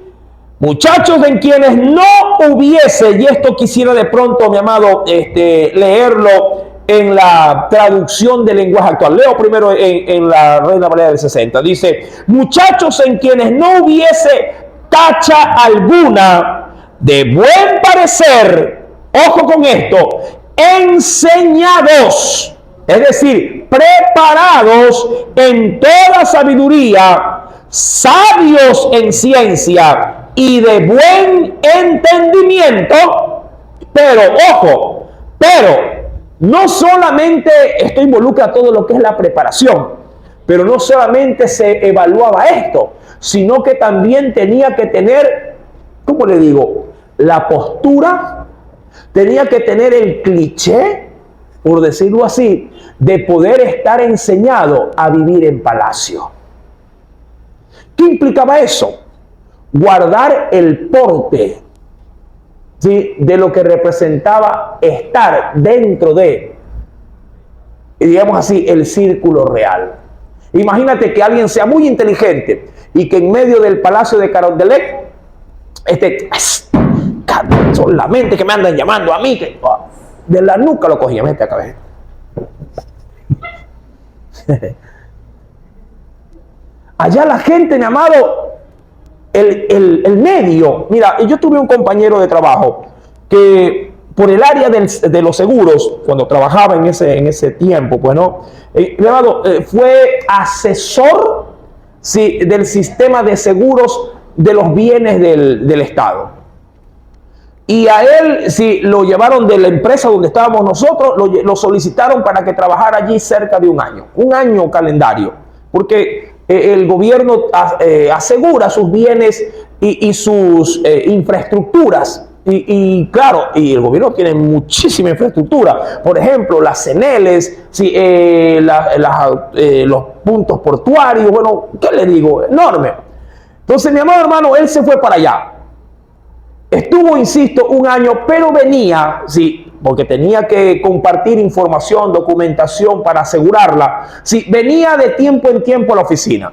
muchachos en quienes no hubiese, y esto quisiera de pronto, mi amado, leerlo en la traducción del lenguaje actual. Leo primero en la Reina Valera del 60. Dice, muchachos en quienes no hubiese tacha alguna, de buen parecer, ojo con esto, enseñados, es decir, preparados en toda sabiduría, sabios en ciencia y de buen entendimiento. Pero, ojo, no solamente esto involucra todo lo que es la preparación, pero no solamente se evaluaba esto, sino que también tenía que tener, ¿cómo le digo?, la postura, tenía que tener el cliché, por decirlo así, de poder estar enseñado a vivir en palacio. ¿Qué implicaba eso? Guardar el porte, ¿sí?, de lo que representaba estar dentro de, digamos así, el círculo real. Imagínate que alguien sea muy inteligente y que en medio del palacio de Carondelet, solamente que me andan llamando a mí, que de la nuca lo cogía, mete acá. Allá la gente, mi amado, el medio. Mira, yo tuve un compañero de trabajo que por el área de los seguros, cuando trabajaba en ese tiempo, pues no, fue asesor, sí, del sistema de seguros de los bienes del Estado. Y a él, sí, lo llevaron de la empresa donde estábamos nosotros, lo solicitaron para que trabajara allí cerca de un año calendario, porque el gobierno asegura sus bienes y sus infraestructuras. Y claro, y el gobierno tiene muchísima infraestructura. Por ejemplo, las ceneles, sí, los puntos portuarios, bueno, ¿qué le digo? Enorme. Entonces, mi amado hermano, él se fue para allá. Estuvo, insisto, un año, pero venía, sí, porque tenía que compartir información, documentación para asegurarla. Sí, venía de tiempo en tiempo a la oficina.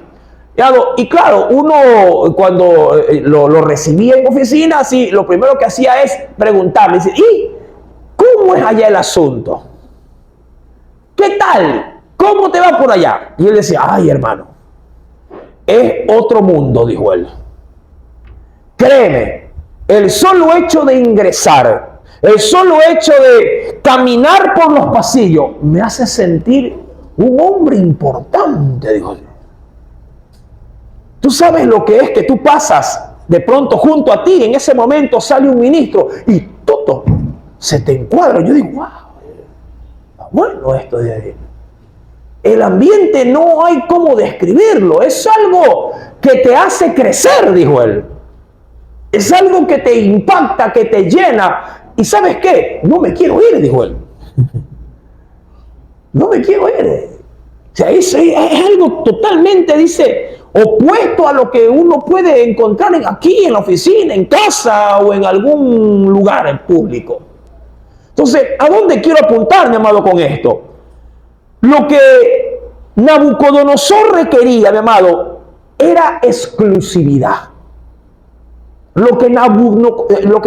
Y claro, uno cuando lo recibía en oficina, sí, lo primero que hacía es preguntarle, dice, ¿y cómo es allá el asunto? ¿Qué tal? ¿Cómo te va por allá? Y él decía, ay, hermano, es otro mundo, dijo él. Créeme, el solo hecho de ingresar, el solo hecho de caminar por los pasillos, me hace sentir un hombre importante, dijo él. Tú sabes lo que es que tú pasas de pronto junto a ti, en ese momento sale un ministro y todo se te encuadra. Yo digo, wow, bueno esto de ahí. El ambiente no hay cómo describirlo, es algo que te hace crecer, dijo él. Es algo que te impacta, que te llena. ¿Y sabes qué? No me quiero ir, dijo él. No me quiero ir. O sea, es algo totalmente, dice, opuesto a lo que uno puede encontrar aquí en la oficina, en casa o en algún lugar público. Entonces, ¿a dónde quiero apuntar, mi amado, con esto? Lo que Nabucodonosor requería, mi amado, era exclusividad. Lo que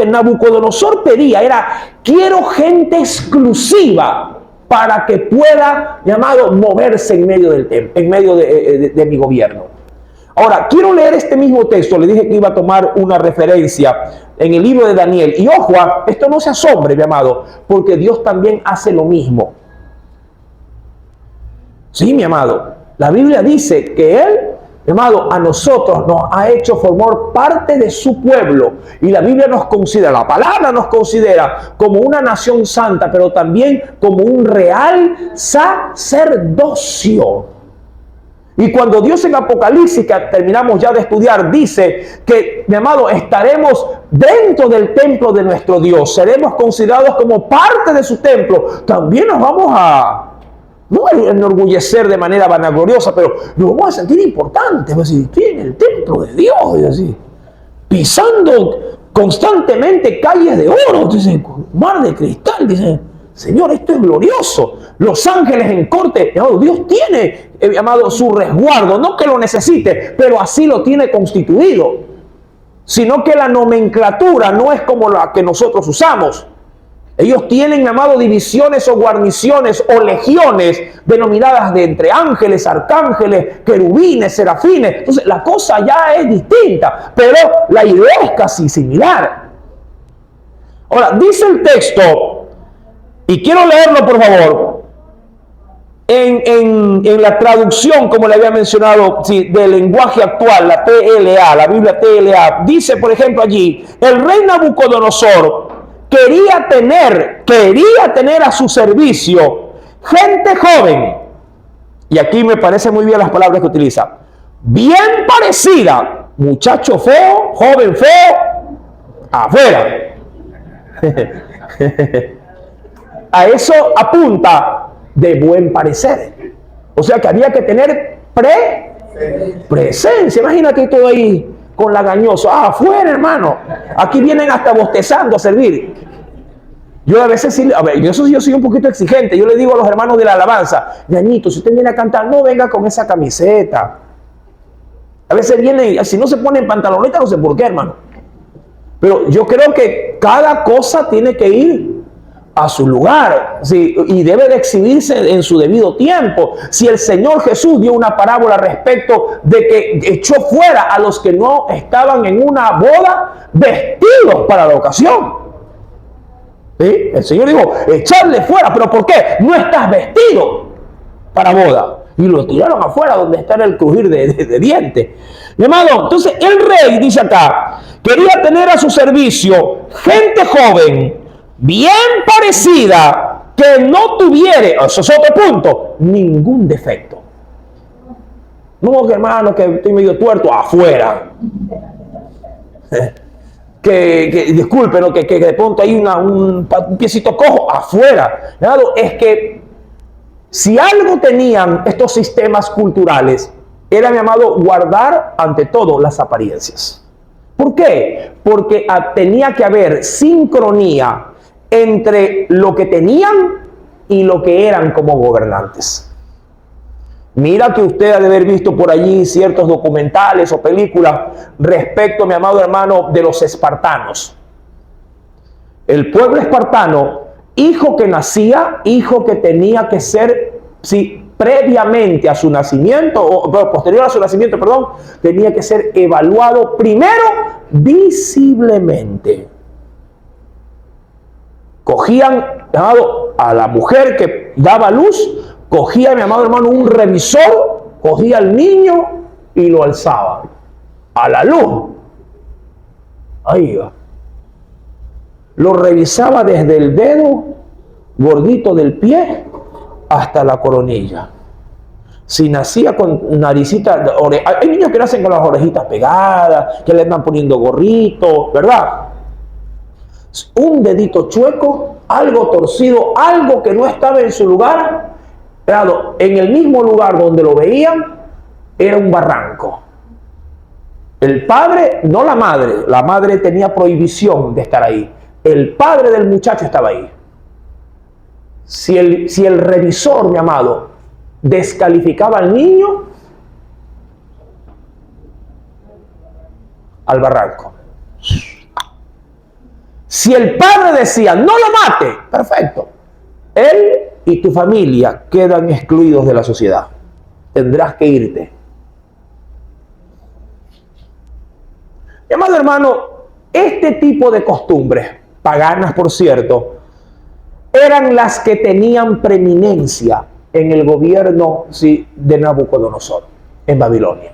Nabucodonosor pedía era, quiero gente exclusiva para que pueda, mi amado, moverse en medio del templo, en medio de mi gobierno. Ahora, quiero leer este mismo texto. Le dije que iba a tomar una referencia en el libro de Daniel. Y ojo, esto no se asombre, mi amado, porque Dios también hace lo mismo. Sí, mi amado. La Biblia dice que Él, mi amado, a nosotros nos ha hecho formar parte de su pueblo. Y la Biblia nos considera, la palabra nos considera como una nación santa, pero también como un real sacerdocio. Y cuando Dios en Apocalipsis, que terminamos ya de estudiar, dice que, mi amado, estaremos dentro del templo de nuestro Dios, seremos considerados como parte de su templo, también nos vamos a, no enorgullecer de manera vanagloriosa, pero nos vamos a sentir importantes. Pues, estoy en el templo de Dios, y así, pisando constantemente calles de oro, dice, mar de cristal, dice, Señor, esto es glorioso. Los ángeles en corte, Dios tiene, amado, su resguardo, no que lo necesite, pero así lo tiene constituido, sino que la nomenclatura no es como la que nosotros usamos. Ellos tienen, amado, divisiones o guarniciones o legiones denominadas de entre ángeles, arcángeles, querubines, serafines. Entonces la cosa ya es distinta, pero la idea es casi similar. Ahora, dice el texto, y quiero leerlo por favor, en la traducción, como le había mencionado, sí, del lenguaje actual, la TLA, la Biblia TLA, dice por ejemplo allí, el rey Nabucodonosor quería tener a su servicio gente joven, y aquí me parece muy bien las palabras que utiliza, bien parecida, muchacho feo, joven feo, afuera. A eso apunta de buen parecer. O sea que había que tener presencia. Imagínate todo ahí con lagañoso. Afuera, hermano. Aquí vienen hasta bostezando a servir. Yo a veces sí, yo soy un poquito exigente. Yo le digo a los hermanos de la alabanza, ñañito, si usted viene a cantar, no venga con esa camiseta. A veces viene, si no se pone en pantaloneta, no sé por qué, hermano. Pero yo creo que cada cosa tiene que ir a su lugar, sí, y debe de exhibirse en su debido tiempo. Si el Señor Jesús dio una parábola respecto de que echó fuera a los que no estaban en una boda vestidos para la ocasión, ¿sí? El Señor dijo, echarle fuera, pero ¿por qué? No estás vestido para boda. Y lo tiraron afuera donde está el crujir de dientes. Mi amado, entonces el rey, dice acá, quería tener a su servicio gente joven, bien parecida, que no tuviere, eso es otro punto, ningún defecto. No, hermano, que estoy medio tuerto, afuera. Disculpen, ¿no? que de pronto hay un piecito cojo, afuera. Es que si algo tenían estos sistemas culturales, era, mi amado, guardar ante todo las apariencias. ¿Por qué? Porque tenía que haber sincronía entre lo que tenían y lo que eran como gobernantes. Mira que usted ha de haber visto por allí ciertos documentales o películas respecto, mi amado hermano, de los espartanos. El pueblo espartano, hijo que nacía, hijo que tenía que ser, sí, previamente a su nacimiento, o posterior a su nacimiento, perdón, tenía que ser evaluado primero visiblemente. Cogían, a la mujer que daba luz, cogía, mi amado hermano, un revisor, cogía al niño y lo alzaba a la luz. Ahí va. Lo revisaba desde el dedo gordito del pie hasta la coronilla. Si nacía con naricita, hay niños que nacen con las orejitas pegadas, que le andan poniendo gorrito, ¿verdad? Un dedito chueco, algo torcido, algo que no estaba en su lugar, claro, en el mismo lugar donde lo veían, era un barranco. El padre, no la madre tenía prohibición de estar ahí. El padre del muchacho estaba ahí. Si el revisor, mi amado, descalificaba al niño, al barranco. Si el padre decía, no lo mate, perfecto. Él y tu familia quedan excluidos de la sociedad. Tendrás que irte. Mi amado hermano, este tipo de costumbres, paganas por cierto, eran las que tenían preeminencia en el gobierno, sí, de Nabucodonosor en Babilonia.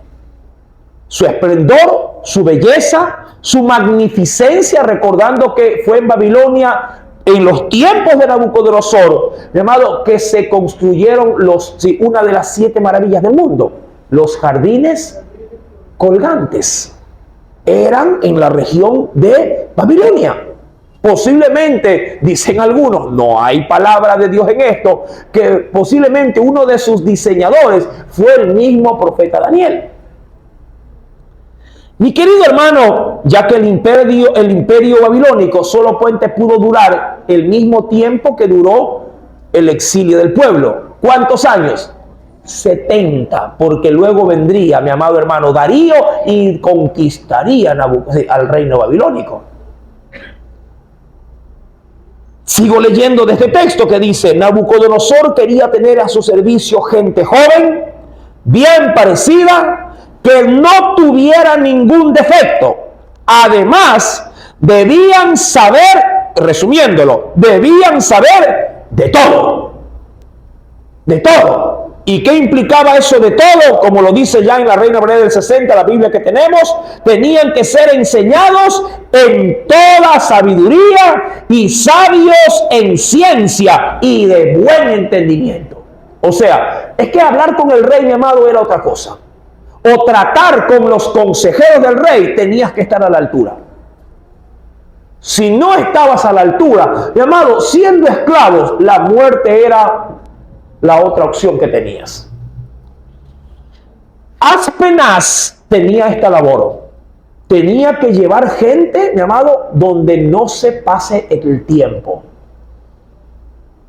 Su esplendor, su belleza, su magnificencia, recordando que fue en Babilonia en los tiempos de Nabucodonosor, llamado, que se construyeron una de las 7 maravillas del mundo, los jardines colgantes. Eran en la región de Babilonia. Posiblemente, dicen algunos, no hay palabra de Dios en esto, que posiblemente uno de sus diseñadores fue el mismo profeta Daniel. Mi querido hermano, ya que el imperio babilónico solamente pudo durar el mismo tiempo que duró el exilio del pueblo. ¿Cuántos años? 70, porque luego vendría, mi amado hermano, Darío y conquistaría al reino babilónico. Sigo leyendo de este texto que dice: Nabucodonosor quería tener a su servicio gente joven, bien parecida, que no tuviera ningún defecto. Además, debían saber, resumiéndolo, debían saber de todo. De todo. ¿Y qué implicaba eso de todo? Como lo dice ya en la Reina Valera del 60, la Biblia que tenemos, tenían que ser enseñados en toda sabiduría y sabios en ciencia y de buen entendimiento. O sea, es que hablar con el rey, mi amado, era otra cosa. O tratar con los consejeros del rey, tenías que estar a la altura. Si no estabas a la altura, mi amado, siendo esclavos, la muerte era la otra opción que tenías. Aspenaz tenía esta labor. Tenía que llevar gente, mi amado, donde no se pase el tiempo.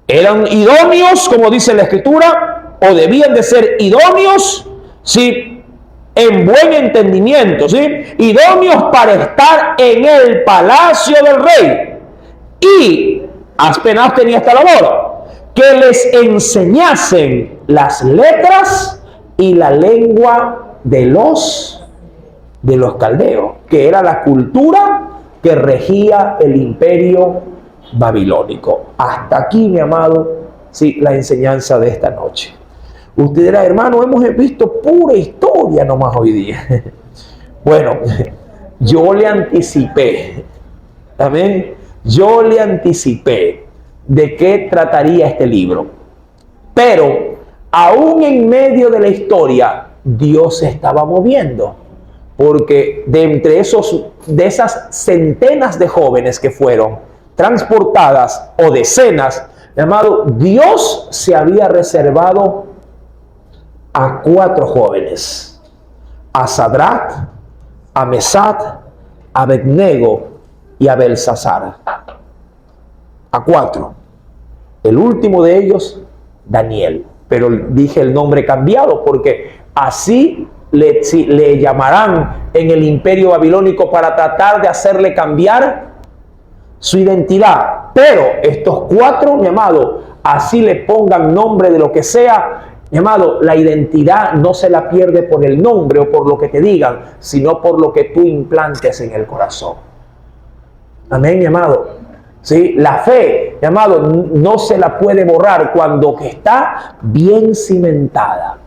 Eran idóneos, como dice la Escritura, o debían de ser idóneos, sí, en buen entendimiento, sí, idóneos para estar en el palacio del rey. Y Aspenaz tenía esta labor: que les enseñasen las letras y la lengua de los caldeos, que era la cultura que regía el imperio babilónico. Hasta aquí, mi amado, sí, la enseñanza de esta noche. Usted dirá: hermano, hemos visto pura historia nomás hoy día. Bueno, yo le anticipé, amén, yo le anticipé de qué trataría este libro. Pero aún en medio de la historia, Dios se estaba moviendo, porque de esas centenas de jóvenes que fueron transportadas, o decenas, amado, Dios se había reservado a 4 jóvenes: a Sadrach, a Mesach Abednego y a Belsasar. A 4. El último de ellos, Daniel. Pero dije el nombre cambiado porque así le llamarán en el imperio babilónico para tratar de hacerle cambiar su identidad. Pero estos 4, mi amado, así le pongan nombre de lo que sea, mi amado, la identidad no se la pierde por el nombre o por lo que te digan, sino por lo que tú implantes en el corazón. Amén, mi amado. ¿Sí? La fe, mi amado, no se la puede borrar cuando que está bien cimentada.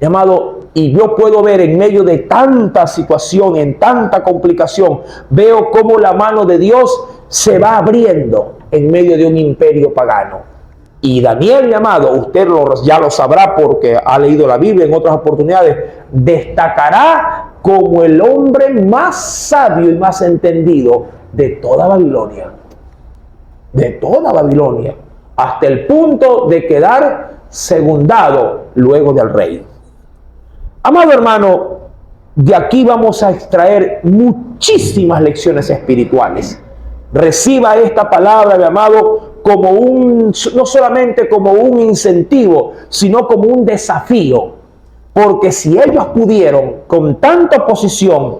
Mi amado, y yo puedo ver en medio de tanta situación, en tanta complicación, veo cómo la mano de Dios se va abriendo en medio de un imperio pagano. Y Daniel, mi amado, usted ya lo sabrá porque ha leído la Biblia en otras oportunidades, destacará como el hombre más sabio y más entendido de toda Babilonia. De toda Babilonia, hasta el punto de quedar segundado luego del rey. Amado hermano, de aquí vamos a extraer muchísimas lecciones espirituales. Reciba esta palabra, mi amado, como no solamente como un incentivo, sino como un desafío. Porque si ellos pudieron con tanta oposición,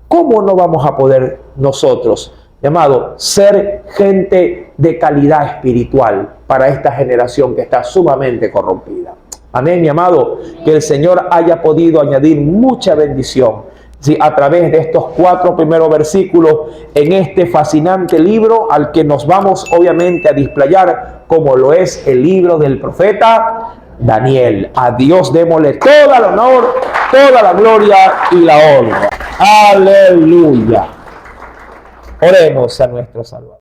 ¿cómo no vamos a poder nosotros, mi amado, ser gente de calidad espiritual para esta generación que está sumamente corrompida? Amén, mi amado, que el Señor haya podido añadir mucha bendición, ¿sí?, a través de estos 4 primeros versículos en este fascinante libro al que nos vamos obviamente a displayar, como lo es el libro del profeta Daniel. A Dios démosle todo el honor, toda la gloria y la honra. Aleluya. Oremos a nuestro Salvador.